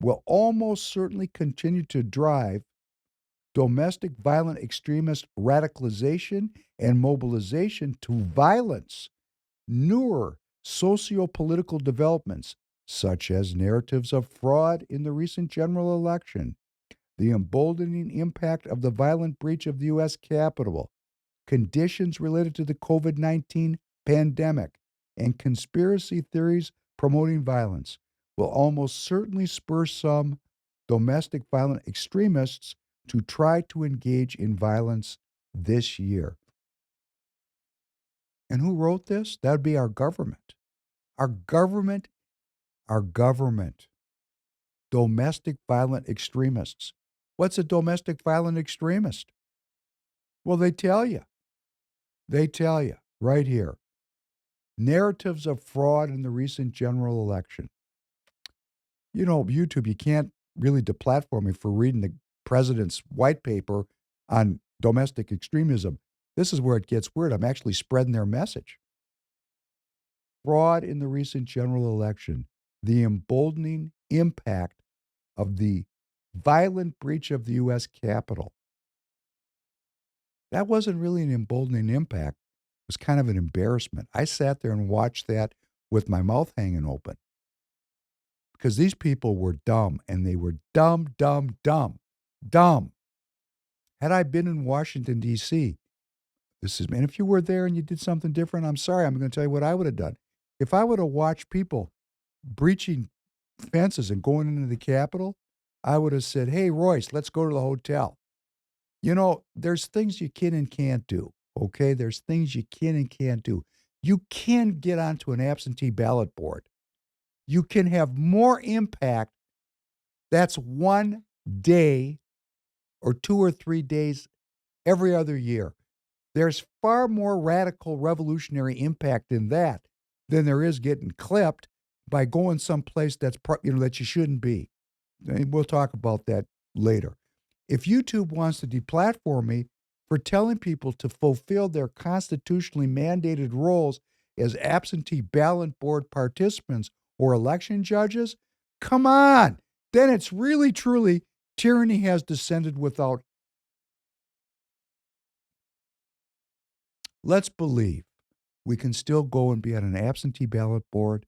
will almost certainly continue to drive domestic violent extremist radicalization and mobilization to violence. Newer socio-political developments, such as narratives of fraud in the recent general election, the emboldening impact of the violent breach of the U.S. Capitol, conditions related to the COVID-19 pandemic, and conspiracy theories promoting violence, will almost certainly spur some domestic violent extremists to try to engage in violence this year. And who wrote this? That would be our government. Our government. Domestic violent extremists. What's a domestic violent extremist? Well, they tell you. Right here. Narratives of fraud in the recent general election. YouTube, you can't really deplatform me for reading the president's white paper on domestic extremism. This is where it gets weird. I'm actually spreading their message. Fraud in the recent general election, the emboldening impact of the violent breach of the U.S. Capitol. That wasn't really an emboldening impact. It was kind of an embarrassment. I sat there and watched that with my mouth hanging open because these people were dumb, and they were dumb. Had I been in Washington, D.C., and if you were there and you did something different, I'm sorry, I'm going to tell you what I would have done. If I would have watched people breaching fences and going into the Capitol, I would have said, hey, Royce, let's go to the hotel. You know, there's things you can and can't do, okay? There's things you can and can't do. You can get onto an absentee ballot board. You can have more impact. That's one day or 2 or 3 days every other year. There's far more radical revolutionary impact in that than there is getting clipped by going someplace that's that you shouldn't be. And we'll talk about that later. If YouTube wants to deplatform me for telling people to fulfill their constitutionally mandated roles as absentee ballot board participants or election judges, come on. Then it's really, truly, tyranny has descended without. Let's believe we can still go and be on an absentee ballot board,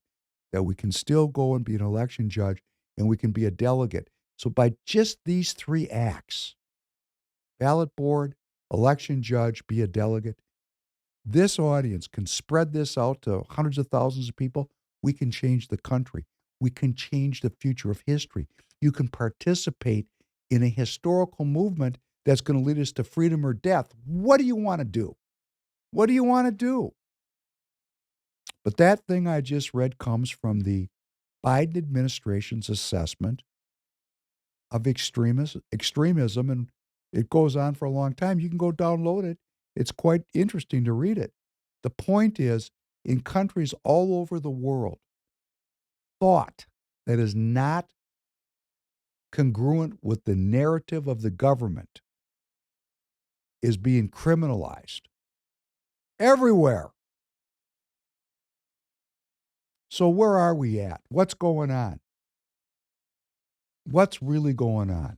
that we can still go and be an election judge, and we can be a delegate. So by just these 3 acts, ballot board, election judge, be a delegate, this audience can spread this out to hundreds of thousands of people. We can change the country. We can change the future of history. You can participate in a historical movement that's going to lead us to freedom or death. What do you want to do? What do you want to do? But that thing I just read comes from the Biden administration's assessment of extremism, and it goes on for a long time. You can go download it. It's quite interesting to read it. The point is, in countries all over the world, thought that is not congruent with the narrative of the government is being criminalized everywhere. So where are we at? What's going on? What's really going on?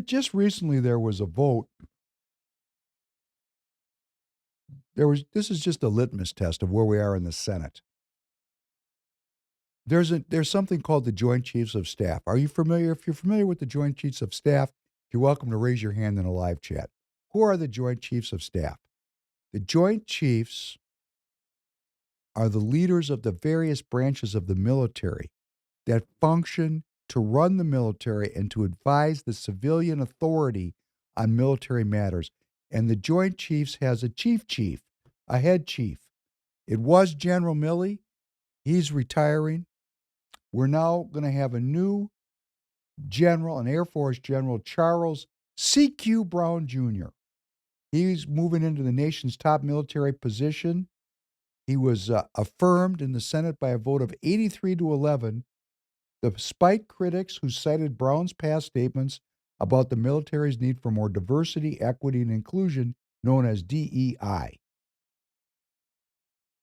Just recently there was a vote. This is just a litmus test of where we are in the Senate. There's something called the Joint Chiefs of Staff. Are you familiar? If you're familiar with the Joint Chiefs of Staff, you're welcome to raise your hand in a live chat. Who are the Joint Chiefs of Staff? The Joint Chiefs are the leaders of the various branches of the military that function to run the military and to advise the civilian authority on military matters. And the Joint Chiefs has a chief, a head chief. It was General Milley. He's retiring. We're now going to have a new general, an Air Force General, Charles C.Q. Brown Jr. He's moving into the nation's top military position. He was affirmed in the Senate by a vote of 83-11, despite critics who cited Brown's past statements about the military's need for more diversity, equity, and inclusion, known as DEI.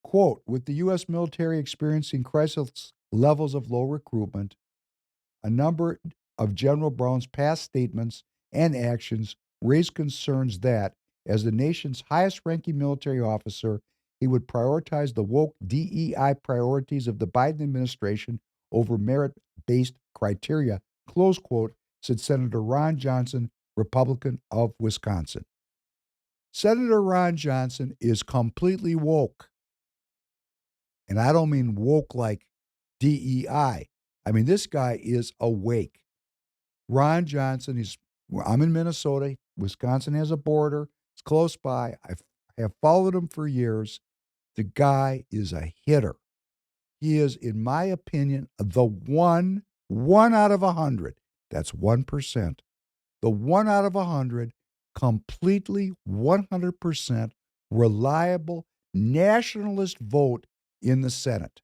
Quote, with the U.S. military experiencing crisis levels of low recruitment, a number of General Brown's past statements and actions raise concerns that, as the nation's highest-ranking military officer, he would prioritize the woke DEI priorities of the Biden administration over merit-based criteria, close quote, said Senator Ron Johnson, Republican of Wisconsin. Senator Ron Johnson is completely woke. And I don't mean woke like DEI. I mean, this guy is awake. Ron Johnson, I'm in Minnesota. Wisconsin has a border. It's close by. I have followed him for years. The guy is a hitter. He is, in my opinion, the one out of 100. That's 1%. The 1 out of 100, completely 100% reliable nationalist vote in the Senate.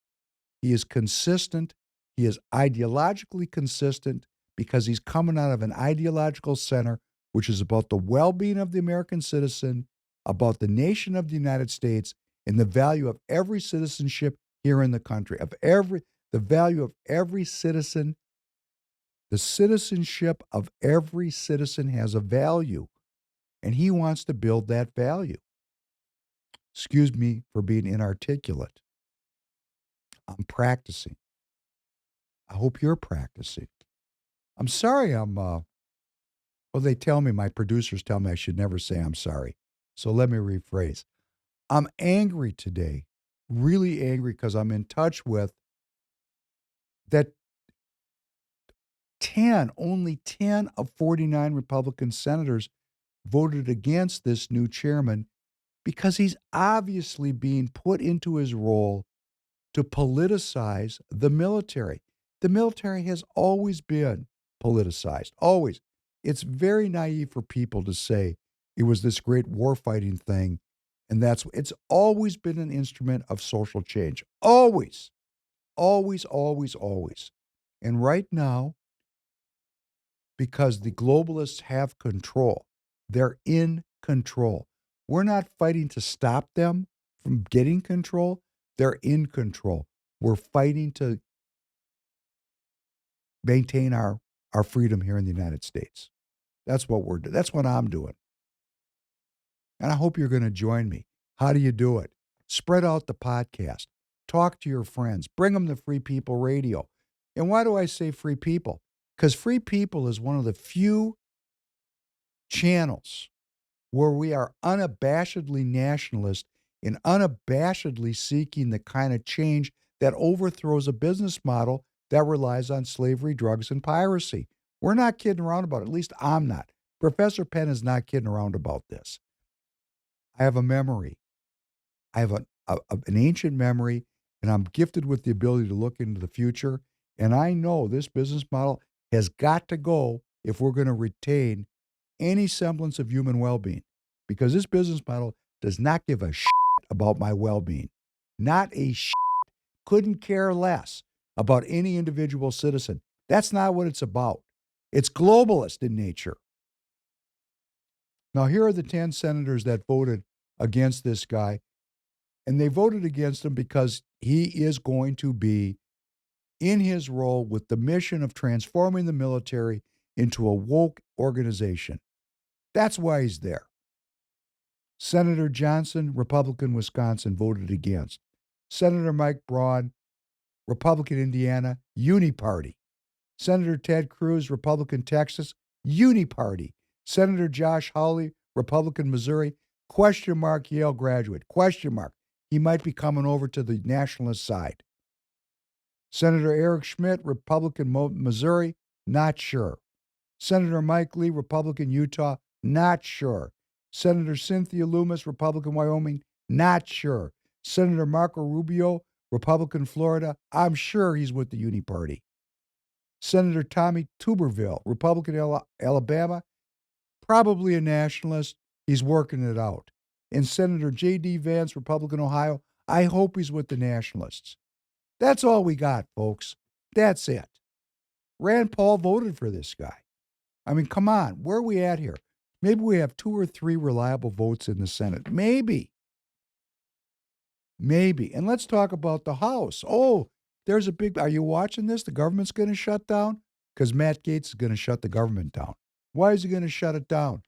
He is consistent. He is ideologically consistent, because he's coming out of an ideological center, which is about the well-being of the American citizen, about the nation of the United States, and the value of every citizenship here in the country, the value of every citizen. The citizenship of every citizen has a value, and he wants to build that value. Excuse me for being inarticulate. I'm practicing. I hope you're practicing. I'm sorry well, they tell me, my producers tell me I should never say I'm sorry. So let me rephrase. I'm angry today, really angry, because I'm in touch with that only 10 of 49 Republican senators voted against this new chairman because he's obviously being put into his role to politicize the military. The military has always been politicized, always. It's very naive for people to say it was this great warfighting thing, and it's always been an instrument of social change. Always, always, always, always. And right now, because the globalists have control, they're in control. We're not fighting to stop them from getting control. They're in control. We're fighting to maintain our freedom here in the United States. That's what I'm doing. And I hope you're going to join me. How do you do it? Spread out the podcast. Talk to your friends. Bring them to Free People Radio. And why do I say Free People? Because Free People is one of the few channels where we are unabashedly nationalist and unabashedly seeking the kind of change that overthrows a business model that relies on slavery, drugs, and piracy. We're not kidding around about it. At least I'm not. Professor Penn is not kidding around about this. I have a memory. I have an ancient memory, and I'm gifted with the ability to look into the future. And I know this business model has got to go if we're going to retain any semblance of human well-being, because this business model does not give a shit about my well-being. Not a shit. Couldn't care less about any individual citizen. That's not what it's about. It's globalist in nature. Now, here are the 10 senators that voted against this guy, and they voted against him because he is going to be in his role with the mission of transforming the military into a woke organization. That's why he's there. Senator Johnson, Republican, Wisconsin, voted against. Senator Mike Braun, Republican, Indiana, Uniparty. Senator Ted Cruz, Republican, Texas, Uniparty. Senator Josh Hawley, Republican, Missouri, question mark, Yale graduate, question mark. He might be coming over to the nationalist side. Senator Eric Schmidt, Republican, Missouri, not sure. Senator Mike Lee, Republican, Utah, not sure. Senator Cynthia Loomis, Republican, Wyoming, not sure. Senator Marco Rubio, Republican, Florida, I'm sure he's with the Uniparty. Senator Tommy Tuberville, Republican, Alabama, probably a nationalist. He's working it out. And Senator J.D. Vance, Republican, Ohio, I hope he's with the nationalists. That's all we got, folks. That's it. Rand Paul voted for this guy. I mean, come on. Where are we at here? Maybe we have 2 or 3 reliable votes in the Senate. Maybe. And let's talk about the House. Oh, are you watching this? The government's going to shut down? Because Matt Gaetz is going to shut the government down. Why is he going to shut it down?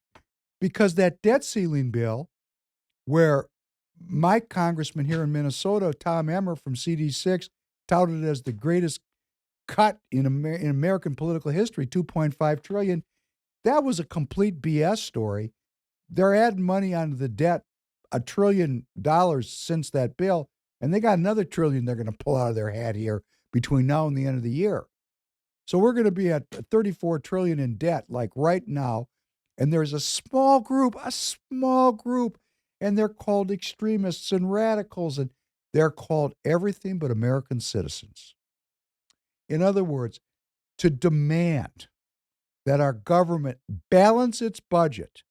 Because that debt ceiling bill, where my congressman here in Minnesota, Tom Emmer from CD6, touted it as the greatest cut in American political history, $2.5 trillion, that was a complete BS story. They're adding money onto the debt, $1 trillion since that bill, and they got another $1 trillion they're going to pull out of their hat here between now and the end of the year. So we're going to be at $34 trillion in debt, like right now, and there's a small group, and they're called extremists and radicals, and they're called everything but American citizens. In other words, to demand that our government balance its budget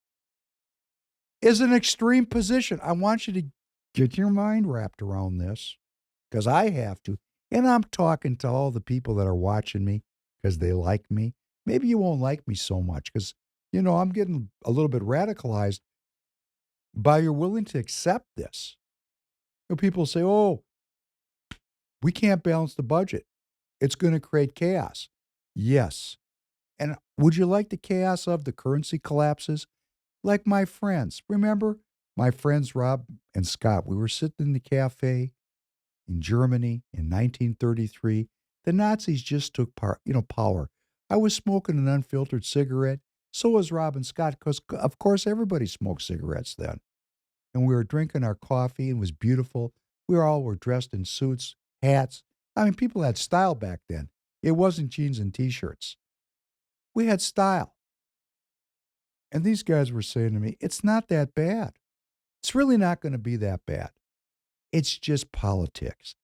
is an extreme position. I want you to get your mind wrapped around this, because I have to. And I'm talking to all the people that are watching me because they like me. maybe you won't like me so much because, you know, I'm getting a little bit radicalized by you're willing to accept this. You know, people say, oh, we can't balance the budget. It's going to create chaos. Yes. And would you like the chaos of the currency collapses? Like my friends. Remember my friends Rob and Scott? We were sitting in the cafe in Germany in 1933. The Nazis just took power. I was smoking an unfiltered cigarette. So was Rob and Scott, because of course everybody smoked cigarettes then. And we were drinking our coffee and it was beautiful. We all were dressed in suits, hats. I mean, people had style back then. It wasn't jeans and t-shirts. We had style. And these guys were saying to me, it's not that bad. It's really not going to be that bad. It's just politics.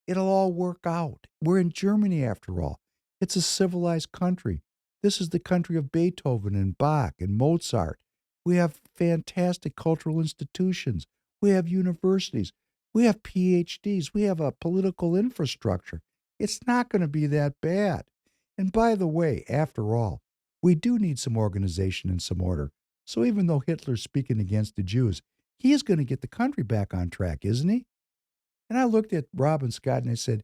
It'll all work out. We're in Germany after all. It's a civilized country. This is the country of Beethoven and Bach and Mozart. We have fantastic cultural institutions. We have universities. We have PhDs. We have a political infrastructure. It's not going to be that bad. And by the way, after all, we do need some organization and some order. So even though Hitler's speaking against the Jews, he is going to get the country back on track, isn't he? And I looked at Rob and Scott and I said,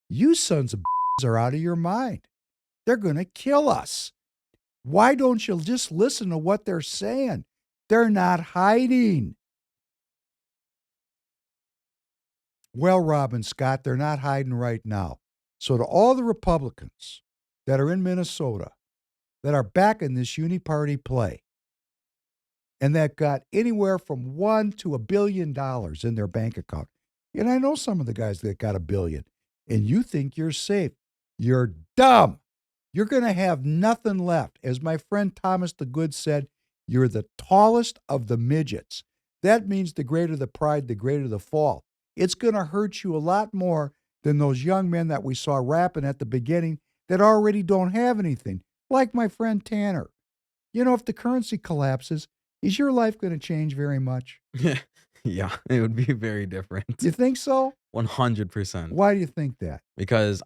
you sons of are out of your mind. They're going to kill us. Why don't you just listen to what they're saying? They're not hiding. Well, Rob and Scott, they're not hiding right now. So to all the Republicans that are in Minnesota that are backing this uni-party play and that got anywhere from $1 to $1 billion in their bank account, and I know some of the guys that got $1 billion, and you think you're safe, you're dumb. You're going to have nothing left. As my friend Thomas the Good said, you're the tallest of the midgets. That means the greater the pride, the greater the fall. It's going to hurt you a lot more than those young men that we saw rapping at the beginning that already don't have anything, like my friend Tanner. You know, if the currency collapses, is your life going to change very much? Yeah, it would be very different. You think so? 100%. Why do you think that? Because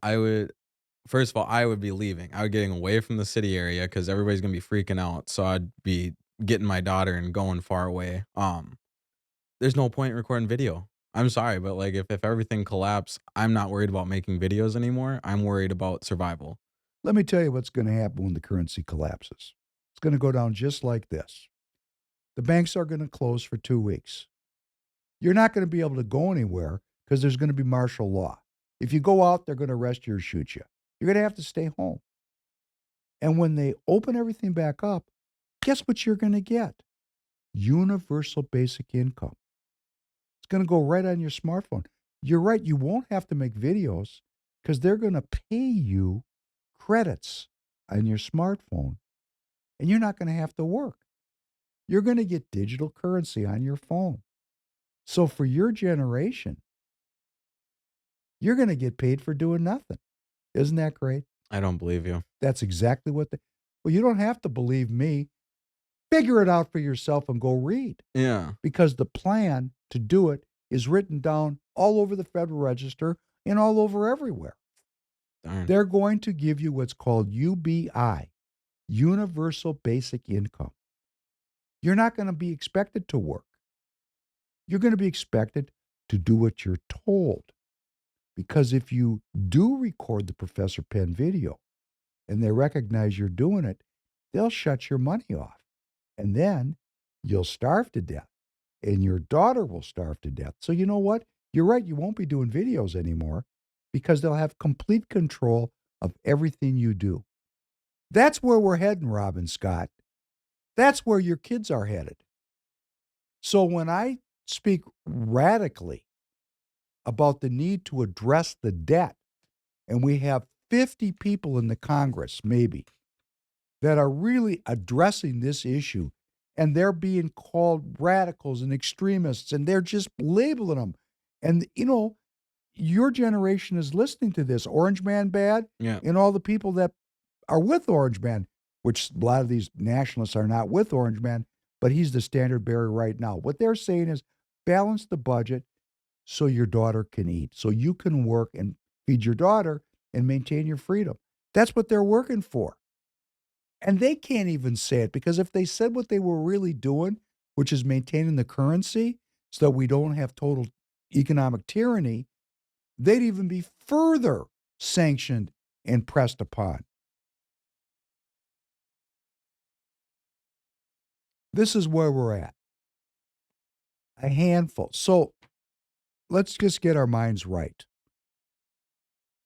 first of all, I would be leaving. I would getting away from the city area because everybody's going to be freaking out. So I'd be getting my daughter and going far away. There's no point in recording video. I'm sorry, but like if everything collapsed, I'm not worried about making videos anymore. I'm worried about survival. Let me tell you what's going to happen when the currency collapses. It's going to go down just like this. The banks are going to close for 2 weeks. You're not going to be able to go anywhere because there's going to be martial law. If you go out, they're going to arrest you or shoot you. You're going to have to stay home. And when they open everything back up, guess what you're going to get? Universal basic income. It's going to go right on your smartphone. You're right, you won't have to make videos because they're going to pay you credits on your smartphone, and you're not going to have to work. You're going to get digital currency on your phone. So for your generation, you're going to get paid for doing nothing. Isn't that great? I don't believe you. That's exactly what well, you don't have to believe me. Figure it out for yourself and go read. Yeah. Because the plan to do it is written down all over the Federal Register and all over everywhere. Darn. They're going to give you what's called UBI, Universal Basic Income. You're not going to be expected to work. You're going to be expected to do what you're told. Because if you do record the Professor Penn video and they recognize you're doing it, they'll shut your money off. And then you'll starve to death. And your daughter will starve to death. So you know what? You're right, you won't be doing videos anymore because they'll have complete control of everything you do. That's where we're heading, Rob and Scott. That's where your kids are headed. So when I speak radically about the need to address the debt, and we have 50 people in the Congress, maybe, that are really addressing this issue, and they're being called radicals and extremists, and they're just labeling them. And, you know, your generation is listening to this. Orange Man bad, Yeah. and all the people that are with Orange Man, which a lot of these nationalists are not with Orange Man, but he's the standard bearer right now. What they're saying is balance the budget so your daughter can eat, so you can work and feed your daughter and maintain your freedom. That's what they're working for. And they can't even say it, because if they said what they were really doing, which is maintaining the currency so that we don't have total economic tyranny, they'd even be further sanctioned and pressed upon. This is where we're at. A handful. So let's just get our minds right.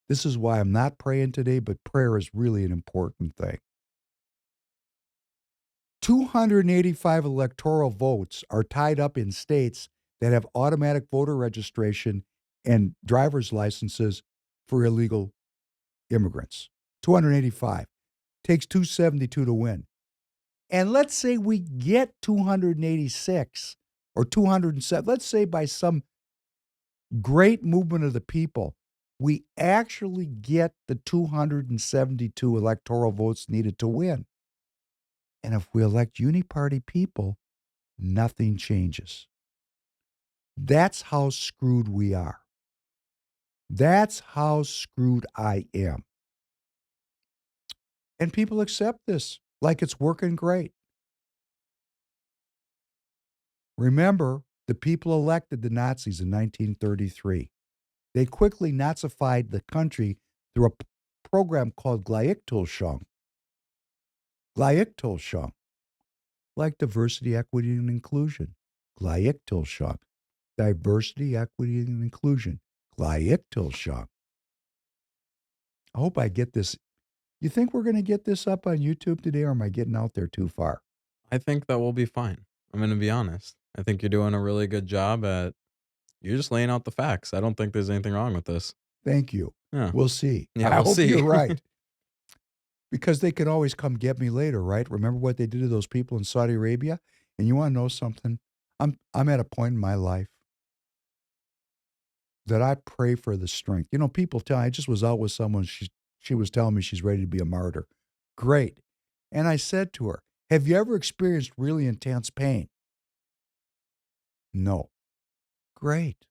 This is why I'm not praying today, but prayer is really an important thing. 285 electoral votes are tied up in states that have automatic voter registration and driver's licenses for illegal immigrants. 285. Takes 272 to win. And let's say we get 286 or 207. Let's say by some great movement of the people, we actually get the 272 electoral votes needed to win. And if we elect uniparty people, nothing changes. That's how screwed we are. That's how screwed I am. And people accept this like it's working great. Remember, the people elected the Nazis in 1933. They quickly Nazified the country through a program called Globalism. Globalism. Like diversity, equity, and inclusion. Globalism. Diversity, equity, and inclusion. Globalism. I hope I get this. You think we're going to get this up on YouTube today, or am I getting out there too far? I think that we'll be fine. I'm going to be honest. I think you're doing a really good job you're just laying out the facts. I don't think there's anything wrong with this. Thank you. Yeah. We'll see. Yeah, I we'll hope see. you're right. Because they can always come get me later, right? Remember what they did to those people in Saudi Arabia? And you want to know something? I'm at a point in my life that I pray for the strength. You know, people tell me, I just was out with someone, she was telling me she's ready to be a martyr. Great. And I said to her, have you ever experienced really intense pain? No. Great.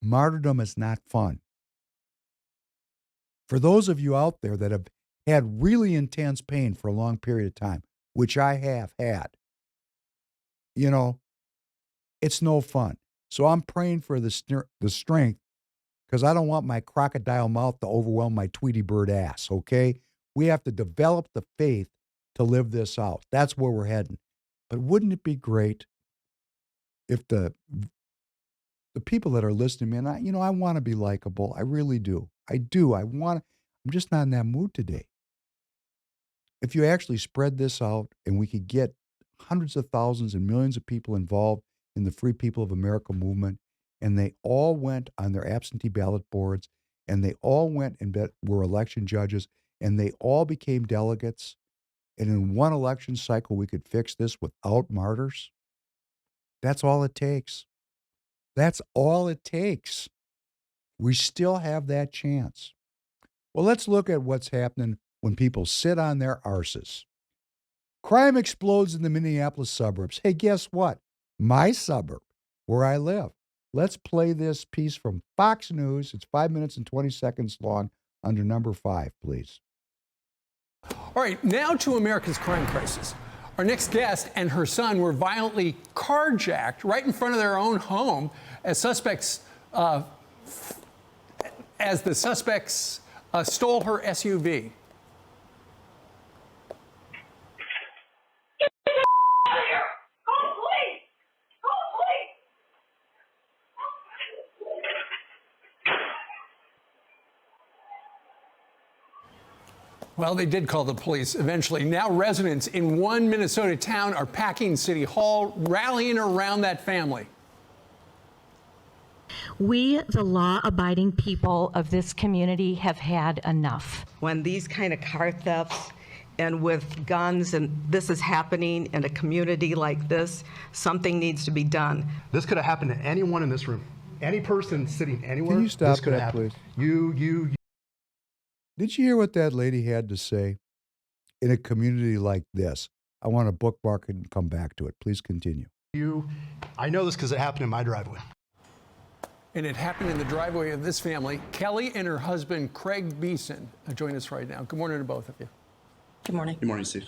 Martyrdom is not fun. For those of you out there that have had really intense pain for a long period of time, which I have had, you know, it's no fun. So I'm praying for the strength, because I don't want my crocodile mouth to overwhelm my Tweety bird ass, okay? We have to develop the faith to live this out. That's where we're heading. But wouldn't it be great if the people that are listening, man, I want to be likable. I really do. I do. I'm just not in that mood today. If you actually spread this out and we could get hundreds of thousands and millions of people involved in the Free People of America movement, and they all went on their absentee ballot boards, and they all went and were election judges, and they all became delegates, and in one election cycle we could fix this without martyrs, that's all it takes. That's all it takes. We still have that chance. Well, let's look at what's happening when people sit on their arses. Crime explodes in the Minneapolis suburbs. Hey, guess what? My suburb, where I live. Let's play this piece from Fox News. It's 5 minutes and 20 seconds long, under number 5, please. All right, now to America's crime crisis. Our next guest and her son were violently carjacked right in front of their own home as the suspects stole her SUV. Well, they did call the police eventually. Now residents in one Minnesota town are packing City Hall, rallying around that family. We, the law-abiding people of this community, have had enough. When these kind of car thefts and with guns, and this is happening in a community like this, something needs to be done. This could have happened to anyone in this room. Any person sitting anywhere. Can you stop this could that, have happened. please? You. Did you hear what that lady had to say? In a community like this, I want to bookmark it and come back to it. Please continue. I know this because it happened in my driveway. And it happened in the driveway of this family. Kelly and her husband, Craig Beeson, join us right now. Good morning to both of you. Good morning. Good morning, Steve.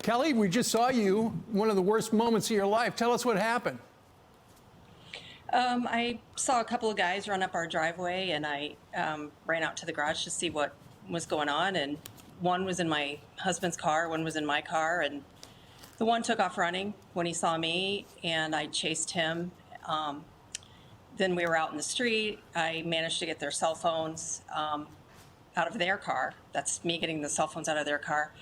Kelly, we just saw you, one of the worst moments of your life. Tell us what happened. I saw a couple of guys run up our driveway, and I ran out to the garage to see what was going on. And one was in my husband's car, one was in my car, and the one took off running when he saw me, and I chased him. Then we were out in the street. I managed to get their cell phones out of their car. That's me getting the cell phones out of their car.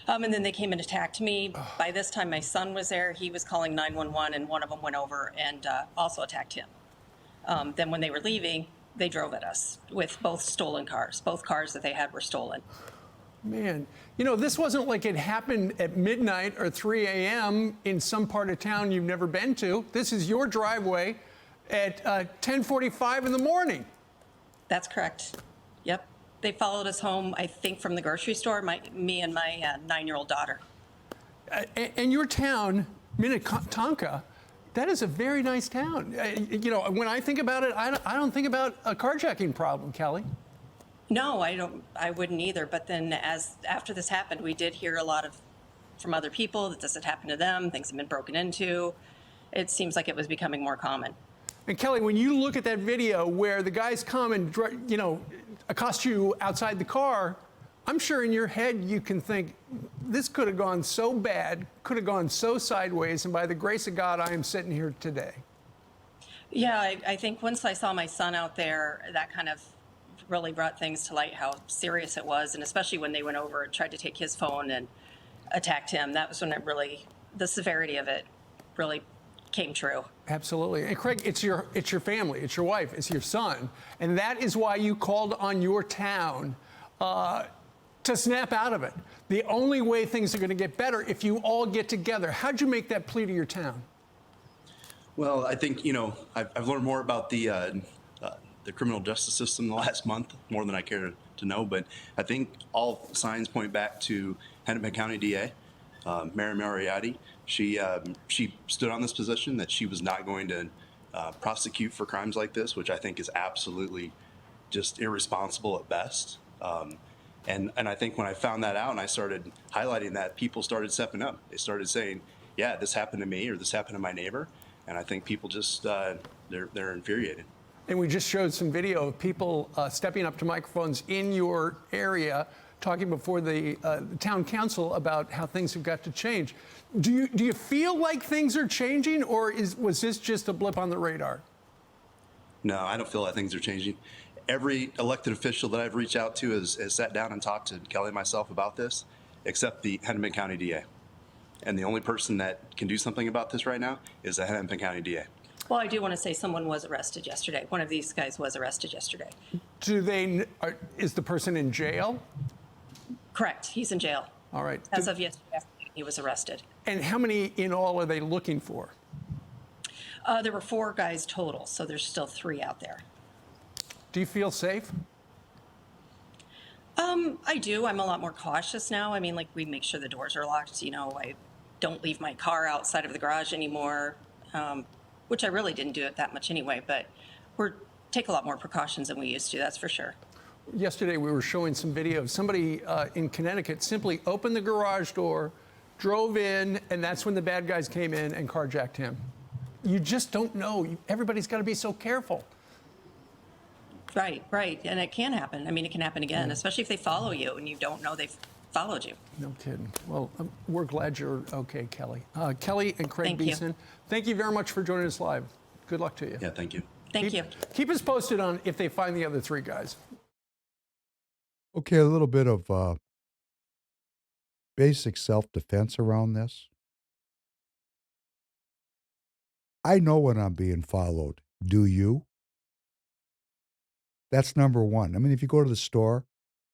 And then they came and attacked me. By this time, my son was there. He was calling 911, and one of them went over and also attacked him. Then when they were leaving, they drove at us with both stolen cars. Both cars that they had were stolen. Man, you know, this wasn't like it happened at midnight or 3 a.m. in some part of town you've never been to. This is your driveway at 10:45 in the morning. That's correct. Yep. They followed us home, I think, from the grocery store, me and my 9-year-old daughter. And your town, Minnetonka, that is a very nice town. You know, when I think about it, I don't think about a carjacking problem, Kelly. No, I wouldn't either. But then after this happened, we did hear a lot from other people that this had happened to them. Things have been broken into. It seems like it was becoming more common. And Kelly, when you look at that video where the guys come and, you know, accost you outside the car, I'm sure in your head you can think, this could have gone so bad, could have gone so sideways, and by the grace of God, I am sitting here today. Yeah, I think once I saw my son out there, that kind of really brought things to light how serious it was, and especially when they went over and tried to take his phone and attacked him. That was when the severity of it really came true. Absolutely. And Craig, it's your family, it's your wife, it's your son, and that is why you called on your town to snap out of it. The only way things are going to get better if you all get together. How'd you make that plea to your town? Well, I think, you know, I've learned more about the criminal justice system the last month, more than I care to know, but I think all signs point back to Hennepin County DA, Mary Moriarty. She stood on this position that she was not going to prosecute for crimes like this, which I think is absolutely just irresponsible at best. And I think when I found that out and I started highlighting that, people started stepping up. They started saying, yeah, this happened to me or this happened to my neighbor. And I think people just, they're infuriated. And we just showed some video of people stepping up to microphones in your area, talking before the town council about how things have got to change. Do you feel like things are changing, or was this just a blip on the radar? No, I don't feel like things are changing. Every elected official that I've reached out to has sat down and talked to Kelly and myself about this, except the Hennepin County DA. And the only person that can do something about this right now is the Hennepin County DA. Well, I do want to say someone was arrested yesterday. One of these guys was arrested yesterday. Is the person in jail? Correct. He's in jail. All right. As of yesterday, he was arrested. And how many in all are they looking for? There were 4 guys total, so there's still 3 out there. Do you feel safe? I do. I'm a lot more cautious now. I mean, like, we make sure the doors are locked. You know, I don't leave my car outside of the garage anymore, which I really didn't do it that much anyway, but take a lot more precautions than we used to, that's for sure. Yesterday, we were showing some video. Somebody in Connecticut simply opened the garage door, drove in, and that's when the bad guys came in and carjacked him. You just don't know. Everybody's got to be so careful. Right. And it can happen. I mean, it can happen again, especially if they follow you and you don't know they've followed you. No kidding. Well, we're glad you're okay, Kelly. Kelly and Craig Beeson, thank you very much for joining us live. Good luck to you. Yeah, thank you. Thank you. Keep us posted on if they find the other 3 guys. Okay, a little bit of basic self-defense around this. I know when I'm being followed. Do you? That's number one. I mean, if you go to the store,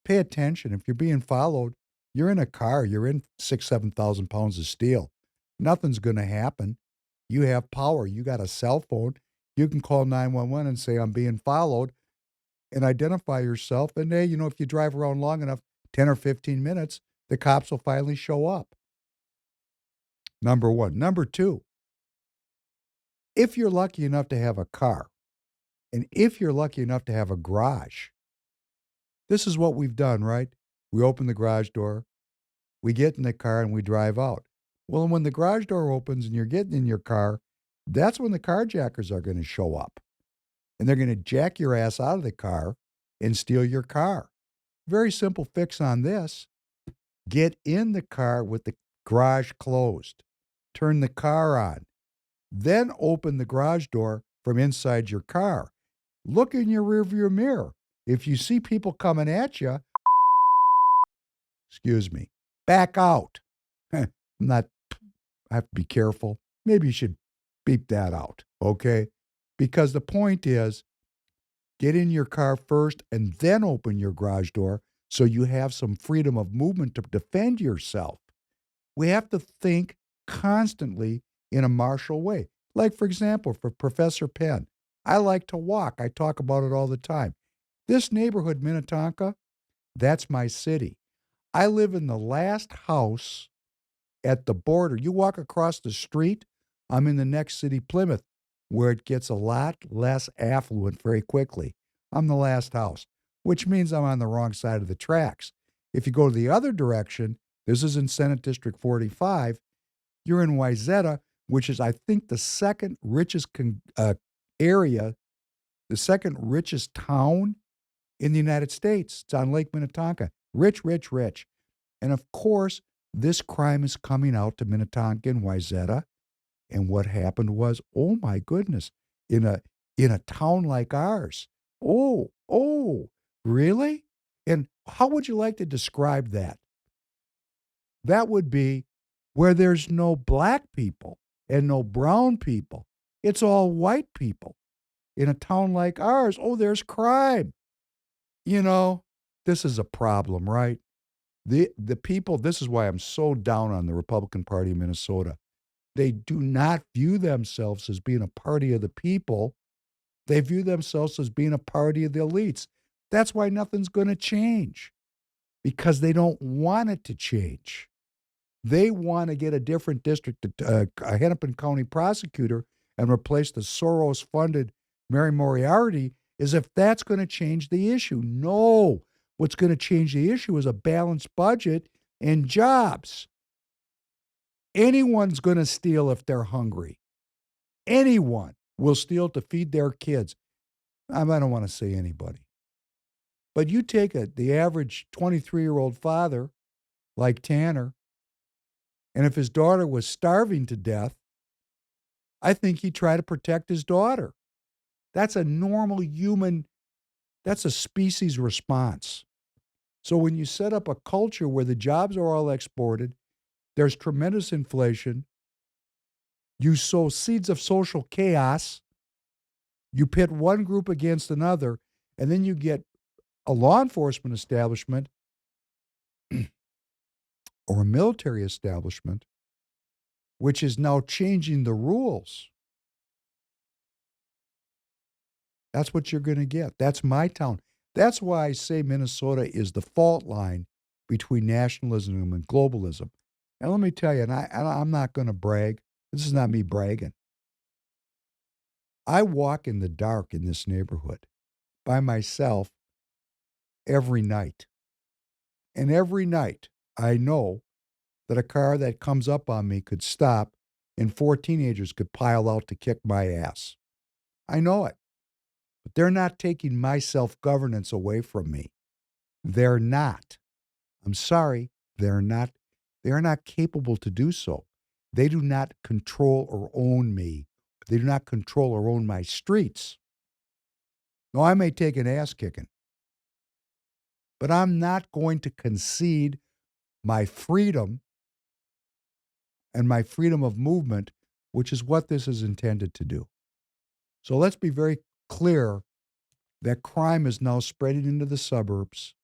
pay attention. If you're being followed, you're in a car. You're in 6,000, 7,000 pounds of steel. Nothing's going to happen. You have power. You got a cell phone. You can call 911 and say, I'm being followed, and identify yourself. And hey, you know, if you drive around long enough, 10 or 15 minutes, the cops will finally show up. Number one. Number two, if you're lucky enough to have a car, and if you're lucky enough to have a garage, this is what we've done, right? We open the garage door, We get in the car and we drive out. Well, when the garage door opens and you're getting in your car, that's when the carjackers are going to show up. And they're going to jack your ass out of the car and steal your car. Very simple fix on this. Get in the car with the garage closed. Turn the car on. Then open the garage door from inside your car. Look in your rearview mirror. If you see people coming at you, back out. I have to be careful. Maybe you should beep that out, okay? Because the point is, get in your car first and then open your garage door so you have some freedom of movement to defend yourself. We have to think constantly in a martial way. Like, for example, for Professor Penn, I like to walk. I talk about it all the time. This neighborhood, Minnetonka, that's my city. I live in the last house at the border. You walk across the street, I'm in the next city, Plymouth, where it gets a lot less affluent very quickly. I'm the last house, which means I'm on the wrong side of the tracks. If you go the other direction, this is in Senate District 45, you're in Wayzata, which is, I think, the second richest area, the second richest town in the United States. It's on Lake Minnetonka. Rich, rich, rich. And of course, this crime is coming out to Minnetonka and Wayzata. And what happened was, oh my goodness, in a town like ours. Oh, really? And how would you like to describe that? That would be where there's no black people and no brown people. It's all white people. In a town like ours, oh, there's crime. You know, this is a problem, right? The people, this is why I'm so down on the Republican Party of Minnesota. They do not view themselves as being a party of the people. They view themselves as being a party of the elites. That's why nothing's going to change, because they don't want it to change. They want to get a different district, a Hennepin County prosecutor, and replace the Soros-funded Mary Moriarty, as if that's going to change the issue. No. What's going to change the issue is a balanced budget and jobs. Anyone's going to steal if they're hungry. Anyone will steal to feed their kids. I don't want to say anybody. But you take the average 23-year-old father like Tanner, and if his daughter was starving to death, I think he'd try to protect his daughter. That's a normal human, that's a species response. So when you set up a culture where the jobs are all exported, there's tremendous inflation, you sow seeds of social chaos, you pit one group against another, and then you get a law enforcement establishment or a military establishment which is now changing the rules. That's what you're going to get. That's my town. That's why I say Minnesota is the fault line between nationalism and globalism. And let me tell you, and I'm not going to brag. This is not me bragging. I walk in the dark in this neighborhood by myself every night. And every night I know that a car that comes up on me could stop and 4 teenagers could pile out to kick my ass. I know it. But they're not taking my self-governance away from me. They're not. I'm sorry, they're not. They're not capable to do so. They do not control or own me. They do not control or own my streets. Now, I may take an ass kicking, but I'm not going to concede my freedom and my freedom of movement, which is what this is intended to do. So let's be very clear that crime is now spreading into the suburbs,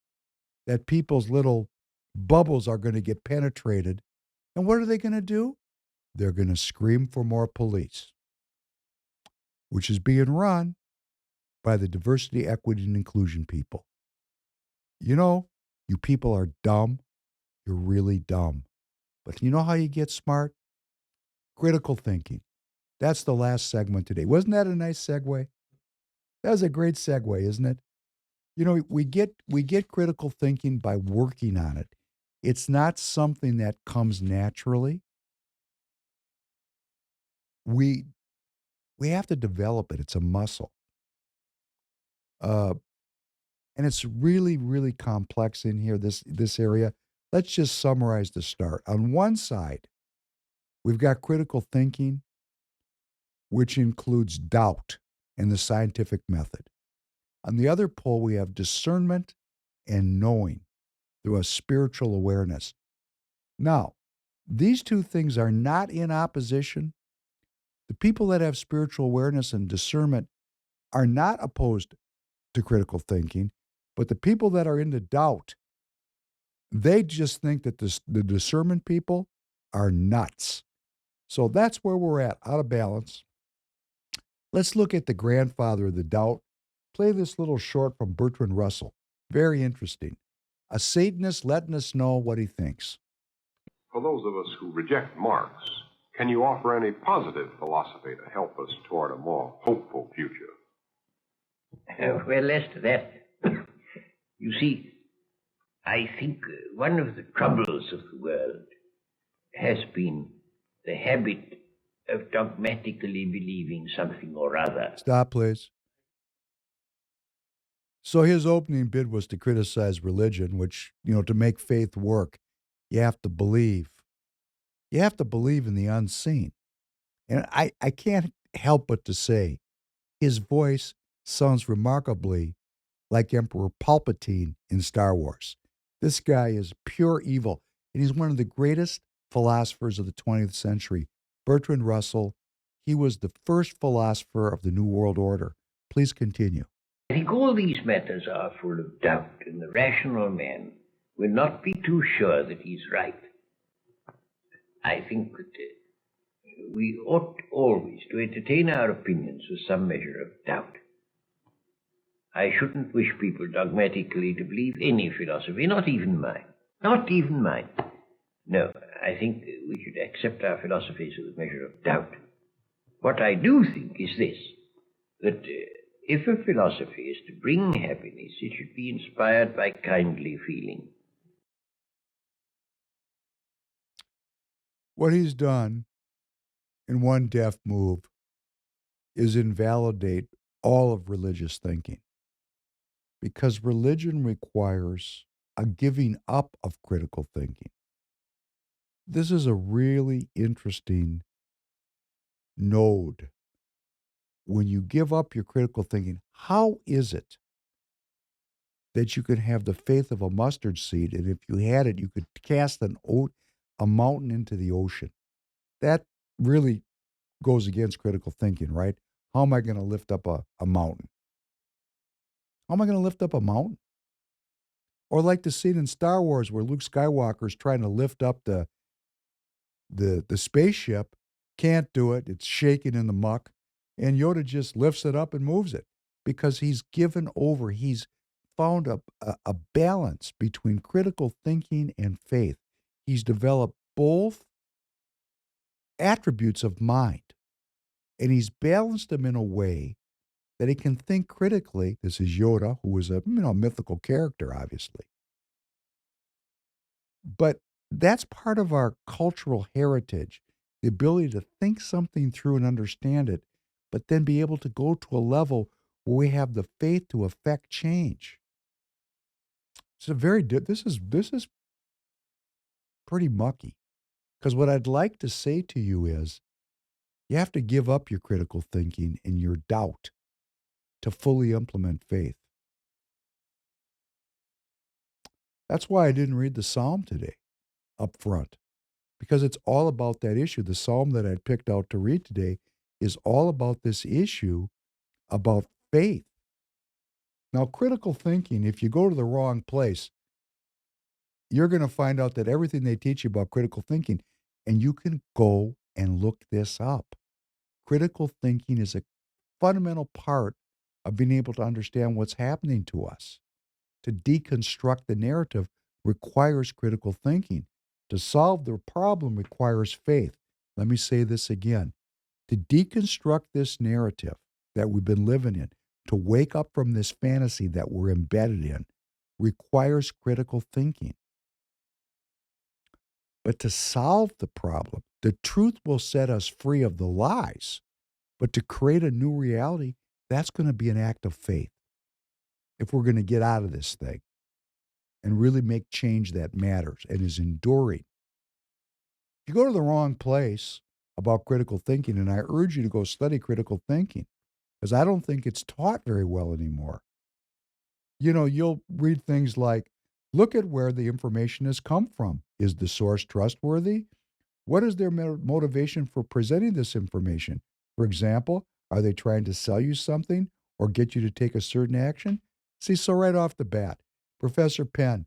that people's little bubbles are going to get penetrated. And what are they going to do? They're going to scream for more police, which is being run by the diversity, equity, and inclusion people. You know, you people are dumb. You're really dumb. But you know how you get smart? Critical thinking. That's the last segment today. Wasn't that a nice segue? That was a great segue, isn't it? You know, we get critical thinking by working on it. It's not something that comes naturally. We have to develop it. It's a muscle. And it's really, really complex in here, this area. Let's just summarize the start. On one side, we've got critical thinking, which includes doubt and the scientific method. On the other pole, we have discernment and knowing through a spiritual awareness. Now, these two things are not in opposition. The people that have spiritual awareness and discernment are not opposed to critical thinking, but the people that are into doubt, they just think that the discernment people are nuts. So that's where we're at, out of balance. Let's look at the grandfather of the doubt. Play this little short from Bertrand Russell. Very interesting. A Satanist letting us know what he thinks. For those of us who reject Marx, can you offer any positive philosophy to help us toward a more hopeful future? Well, as to that, you see, I think one of the troubles of the world has been the habit of dogmatically believing something or other. Stop, please. So his opening bid was to criticize religion, which, to make faith work, you have to believe. You have to believe in the unseen. And I can't help but to say his voice sounds remarkably like Emperor Palpatine in Star Wars. This guy is pure evil, and he's one of the greatest philosophers of the 20th century. Bertrand Russell, he was the first philosopher of the New World Order. Please continue. I think all these matters are full of doubt, and the rational man will not be too sure that he's right. I think that we ought always to entertain our opinions with some measure of doubt. I shouldn't wish people dogmatically to believe any philosophy, not even mine. Not even mine. No, I think we should accept our philosophies with a measure of doubt. What I do think is this, that if a philosophy is to bring happiness, it should be inspired by kindly feeling. What he's done in one deft move is invalidate all of religious thinking, because religion requires a giving up of critical thinking. This is a really interesting node. When you give up your critical thinking, how is it that you could have the faith of a mustard seed, and if you had it, you could cast a mountain into the ocean? That really goes against critical thinking, right? How am I going to lift up a mountain? How am I going to lift up a mountain? Or like the scene in Star Wars where Luke Skywalker's trying to lift up the spaceship, can't do it, it's shaking in the muck, and Yoda just lifts it up and moves it because he's given over. He's found a balance between critical thinking and faith. He's developed both attributes of mind, and he's balanced them in a way that he can think critically. This is Yoda, who is a mythical character, obviously. But that's part of our cultural heritage, the ability to think something through and understand it, but then be able to go to a level where we have the faith to affect change. It's this is pretty mucky. Because what I'd like to say to you is, you have to give up your critical thinking and your doubt to fully implement faith. That's why I didn't read the psalm today up front, because it's all about that issue. The psalm that I'd picked out to read today is all about this issue about faith. Now, critical thinking, if you go to the wrong place, you're going to find out that everything they teach you about critical thinking, and you can go and look this up. Critical thinking is a fundamental part of being able to understand what's happening to us. To deconstruct the narrative requires critical thinking. To solve the problem requires faith. Let me say this again. To deconstruct this narrative that we've been living in, to wake up from this fantasy that we're embedded in, requires critical thinking. But to solve the problem, the truth will set us free of the lies. But to create a new reality, that's going to be an act of faith if we're going to get out of this thing and really make change that matters and is enduring. If you go to the wrong place about critical thinking, and I urge you to go study critical thinking, because I don't think it's taught very well anymore. You know, you'll read things like, look at where the information has come from. Is the source trustworthy? What is their motivation for presenting this information? For example, are they trying to sell you something or get you to take a certain action? See, so right off the bat, Professor Penn,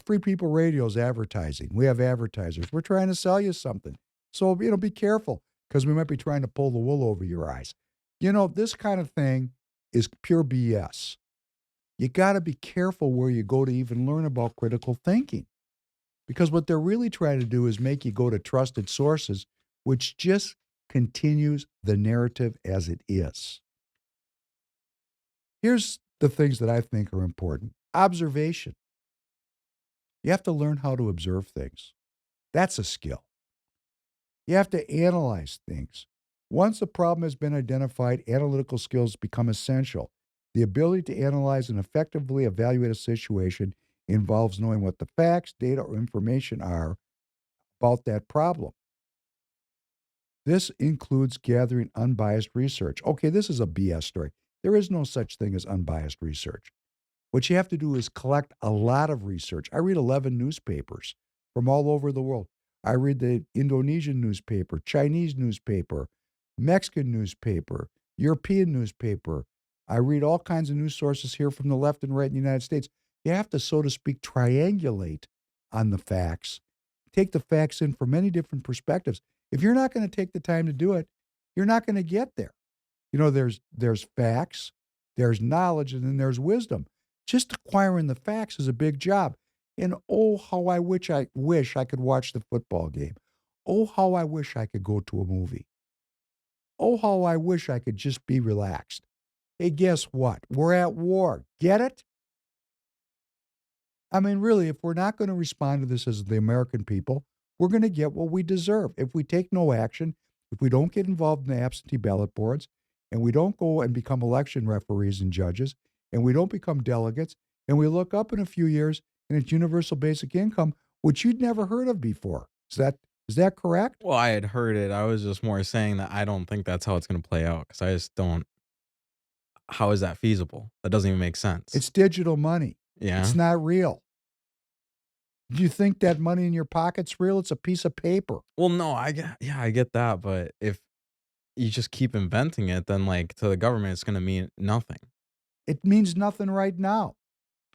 Free People Radio's advertising. We have advertisers. We're trying to sell you something. So, be careful because we might be trying to pull the wool over your eyes. This kind of thing is pure BS. You got to be careful where you go to even learn about critical thinking. Because what they're really trying to do is make you go to trusted sources, which just continues the narrative as it is. Here's the things that I think are important. Observation. You have to learn how to observe things. That's a skill. You have to analyze things. Once a problem has been identified, analytical skills become essential. The ability to analyze and effectively evaluate a situation involves knowing what the facts, data, or information are about that problem. This includes gathering unbiased research. Okay, this is a BS story. There is no such thing as unbiased research. What you have to do is collect a lot of research. I read 11 newspapers from all over the world. I read the Indonesian newspaper, Chinese newspaper, Mexican newspaper, European newspaper. I read all kinds of news sources here from the left and right in the United States. You have to, so to speak, triangulate on the facts, take the facts in from many different perspectives. If you're not going to take the time to do it, you're not going to get there. There's facts, there's knowledge, and then there's wisdom. Just acquiring the facts is a big job. And oh, how I wish I could watch the football game. Oh, how I wish I could go to a movie. Oh, how I wish I could just be relaxed. Hey, guess what? We're at war. Get it? I mean, really, if we're not going to respond to this as the American people, we're going to get what we deserve. If we take no action, if we don't get involved in the absentee ballot boards, and we don't go and become election referees and judges, and we don't become delegates, and we look up in a few years and it's universal basic income, which you'd never heard of before. Is that correct? Well, I had heard it. I was just more saying that I don't think that's how it's going to play out because I just don't. How is that feasible? That doesn't even make sense. It's digital money. Yeah. It's not real. Do you think that money in your pocket's real? It's a piece of paper. Well, no, I get that, but if you just keep inventing it, then to the government, it's going to mean nothing. It means nothing right now.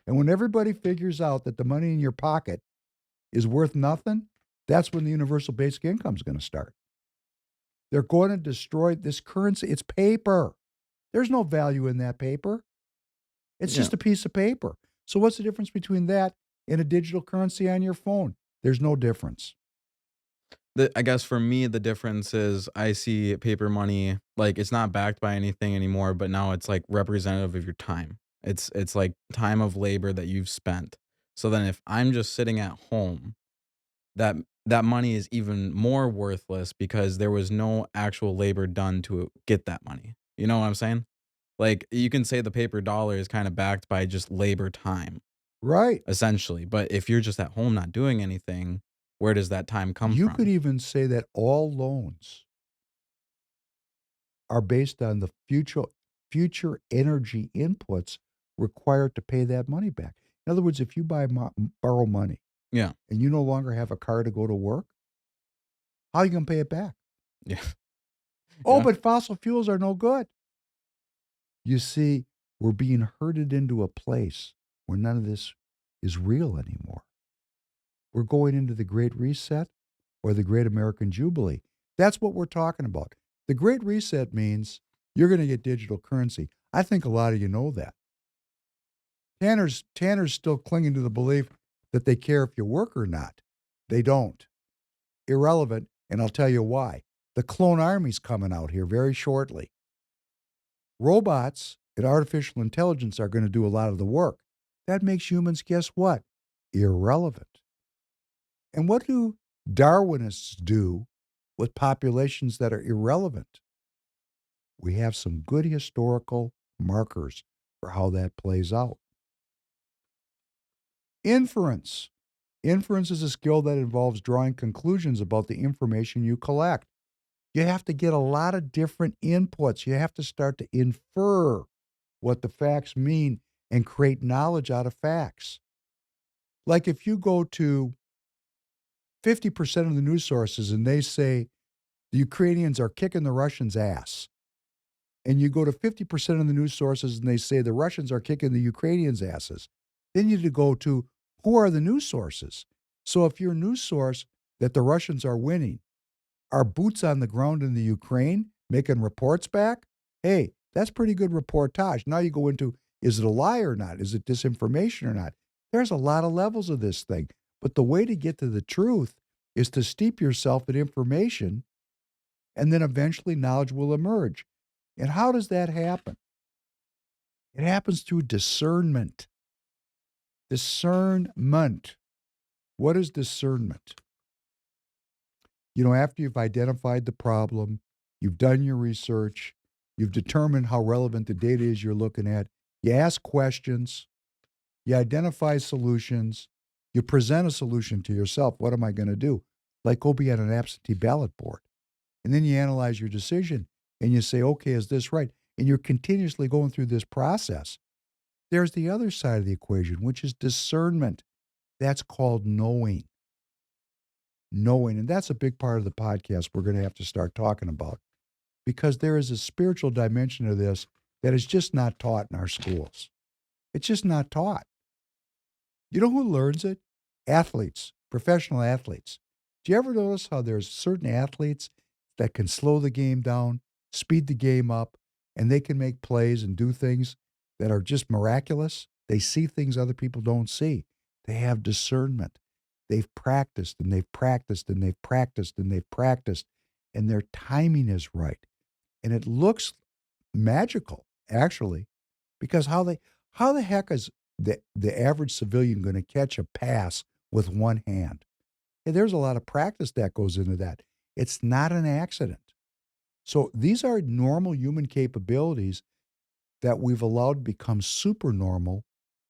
And when everybody figures out that the money in your pocket is worth nothing, that's when the universal basic income is going to start. They're going to destroy this currency. It's paper. There's no value in that paper. It's just a piece of paper. So what's the difference between that and a digital currency on your phone? There's no difference. I guess for me, the difference is I see paper money, it's not backed by anything anymore, but now it's representative of your time. It's time of labor that you've spent. So then if I'm just sitting at home, that money is even more worthless because there was no actual labor done to get that money. You know what I'm saying? You can say the paper dollar is kind of backed by just labor time. Right. Essentially. But if you're just at home not doing anything, where does that time come from? You could even say that all loans are based on the future energy inputs required to pay that money back. In other words, if you borrow money, yeah, and you no longer have a car to go to work, how are you going to pay it back? Yeah. Oh, but fossil fuels are no good. You see, we're being herded into a place where none of this is real anymore. We're going into the Great Reset or the Great American Jubilee. That's what we're talking about. The Great Reset means you're going to get digital currency. I think a lot of you know that. Tanner's still clinging to the belief that they care if you work or not. They don't. Irrelevant, and I'll tell you why. The clone army's coming out here very shortly. Robots and artificial intelligence are going to do a lot of the work. That makes humans, guess what? Irrelevant. And what do Darwinists do with populations that are irrelevant? We have some good historical markers for how that plays out. Inference. Inference is a skill that involves drawing conclusions about the information you collect. You have to get a lot of different inputs. You have to start to infer what the facts mean and create knowledge out of facts. Like if you go to 50% of the news sources and they say the Ukrainians are kicking the Russians' ass, and you go to 50% of the news sources and they say the Russians are kicking the Ukrainians' asses, then you need to go to who are the news sources. So if your news source that the Russians are winning are boots on the ground in the Ukraine making reports back, hey, that's pretty good reportage. Now you go into, is it a lie or not? Is it disinformation or not? There's a lot of levels of this thing. But the way to get to the truth is to steep yourself in information, and then eventually knowledge will emerge. And how does that happen? It happens through discernment. Discernment. What is discernment? You know, after you've identified the problem, you've done your research, you've determined how relevant the data is you're looking at, you ask questions, you identify solutions, you present a solution to yourself. What am I going to do? Like go be on an absentee ballot board. And then you analyze your decision and you say, okay, is this right? And you're continuously going through this process. There's the other side of the equation, which is discernment. That's called knowing. Knowing. And that's a big part of the podcast we're going to have to start talking about, because there is a spiritual dimension of this that is just not taught in our schools. It's just not taught. You know who learns it? Athletes, professional athletes. Do you ever notice how there's certain athletes that can slow the game down, speed the game up, and they can make plays and do things that are just miraculous? They see things other people don't see. They have discernment. They've practiced and they've practiced and they've practiced and they've practiced, and their timing is right. And it looks magical, actually, because how the heck is the average civilian going to catch a pass with one hand? Hey, there's a lot of practice that goes into that. It's not an accident. So these are normal human capabilities that we've allowed to become super normal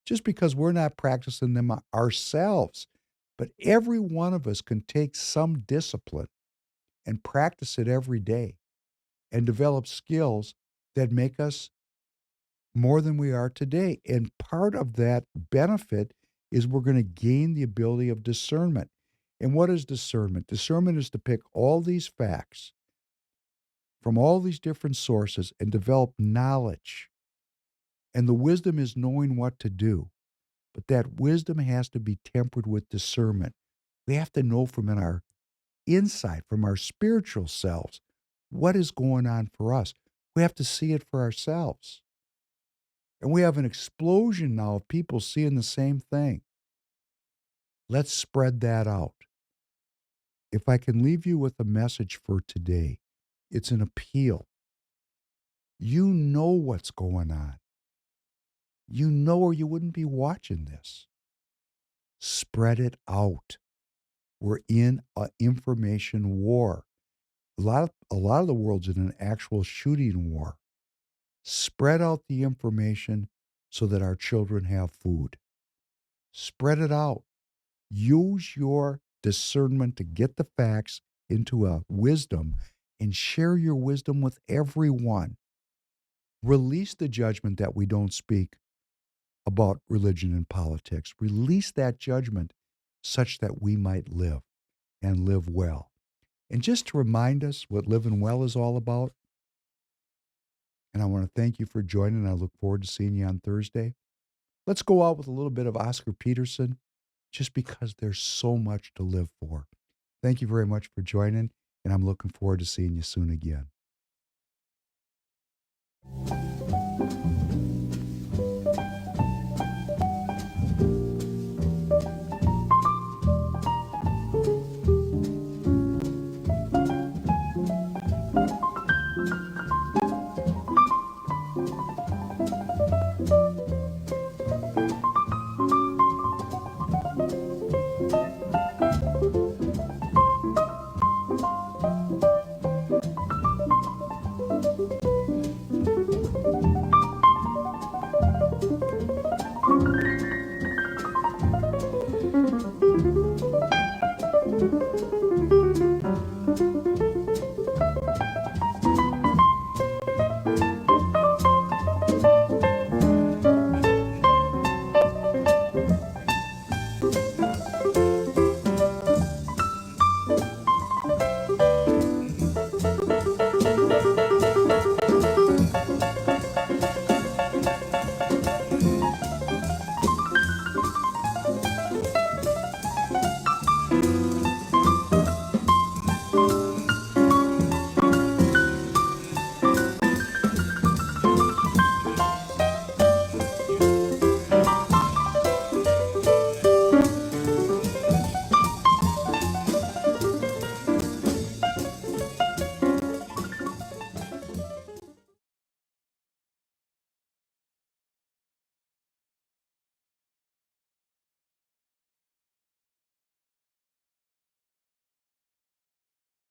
just because we're not practicing them ourselves. But every one of us can take some discipline and practice it every day and develop skills that make us more than we are today. And part of that benefit is we're going to gain the ability of discernment. And what is discernment? Discernment is to pick all these facts from all these different sources and develop knowledge. And the wisdom is knowing what to do. But that wisdom has to be tempered with discernment. We have to know from our inside, from our spiritual selves, what is going on for us. We have to see it for ourselves. And we have an explosion now of people seeing the same thing. Let's spread that out. If I can leave you with a message for today, it's an appeal. You know what's going on. You know, or you wouldn't be watching this. Spread it out. We're in an information war. A lot of the world's in an actual shooting war. Spread out the information so that our children have food. Spread it out. Use your discernment to get the facts into a wisdom and share your wisdom with everyone. Release the judgment that we don't speak about religion and politics. Release that judgment such that we might live and live well. And just to remind us what living well is all about, and I want to thank you for joining. I look forward to seeing you on Thursday. Let's go out with a little bit of Oscar Peterson, just because there's so much to live for. Thank you very much for joining, and I'm looking forward to seeing you soon again.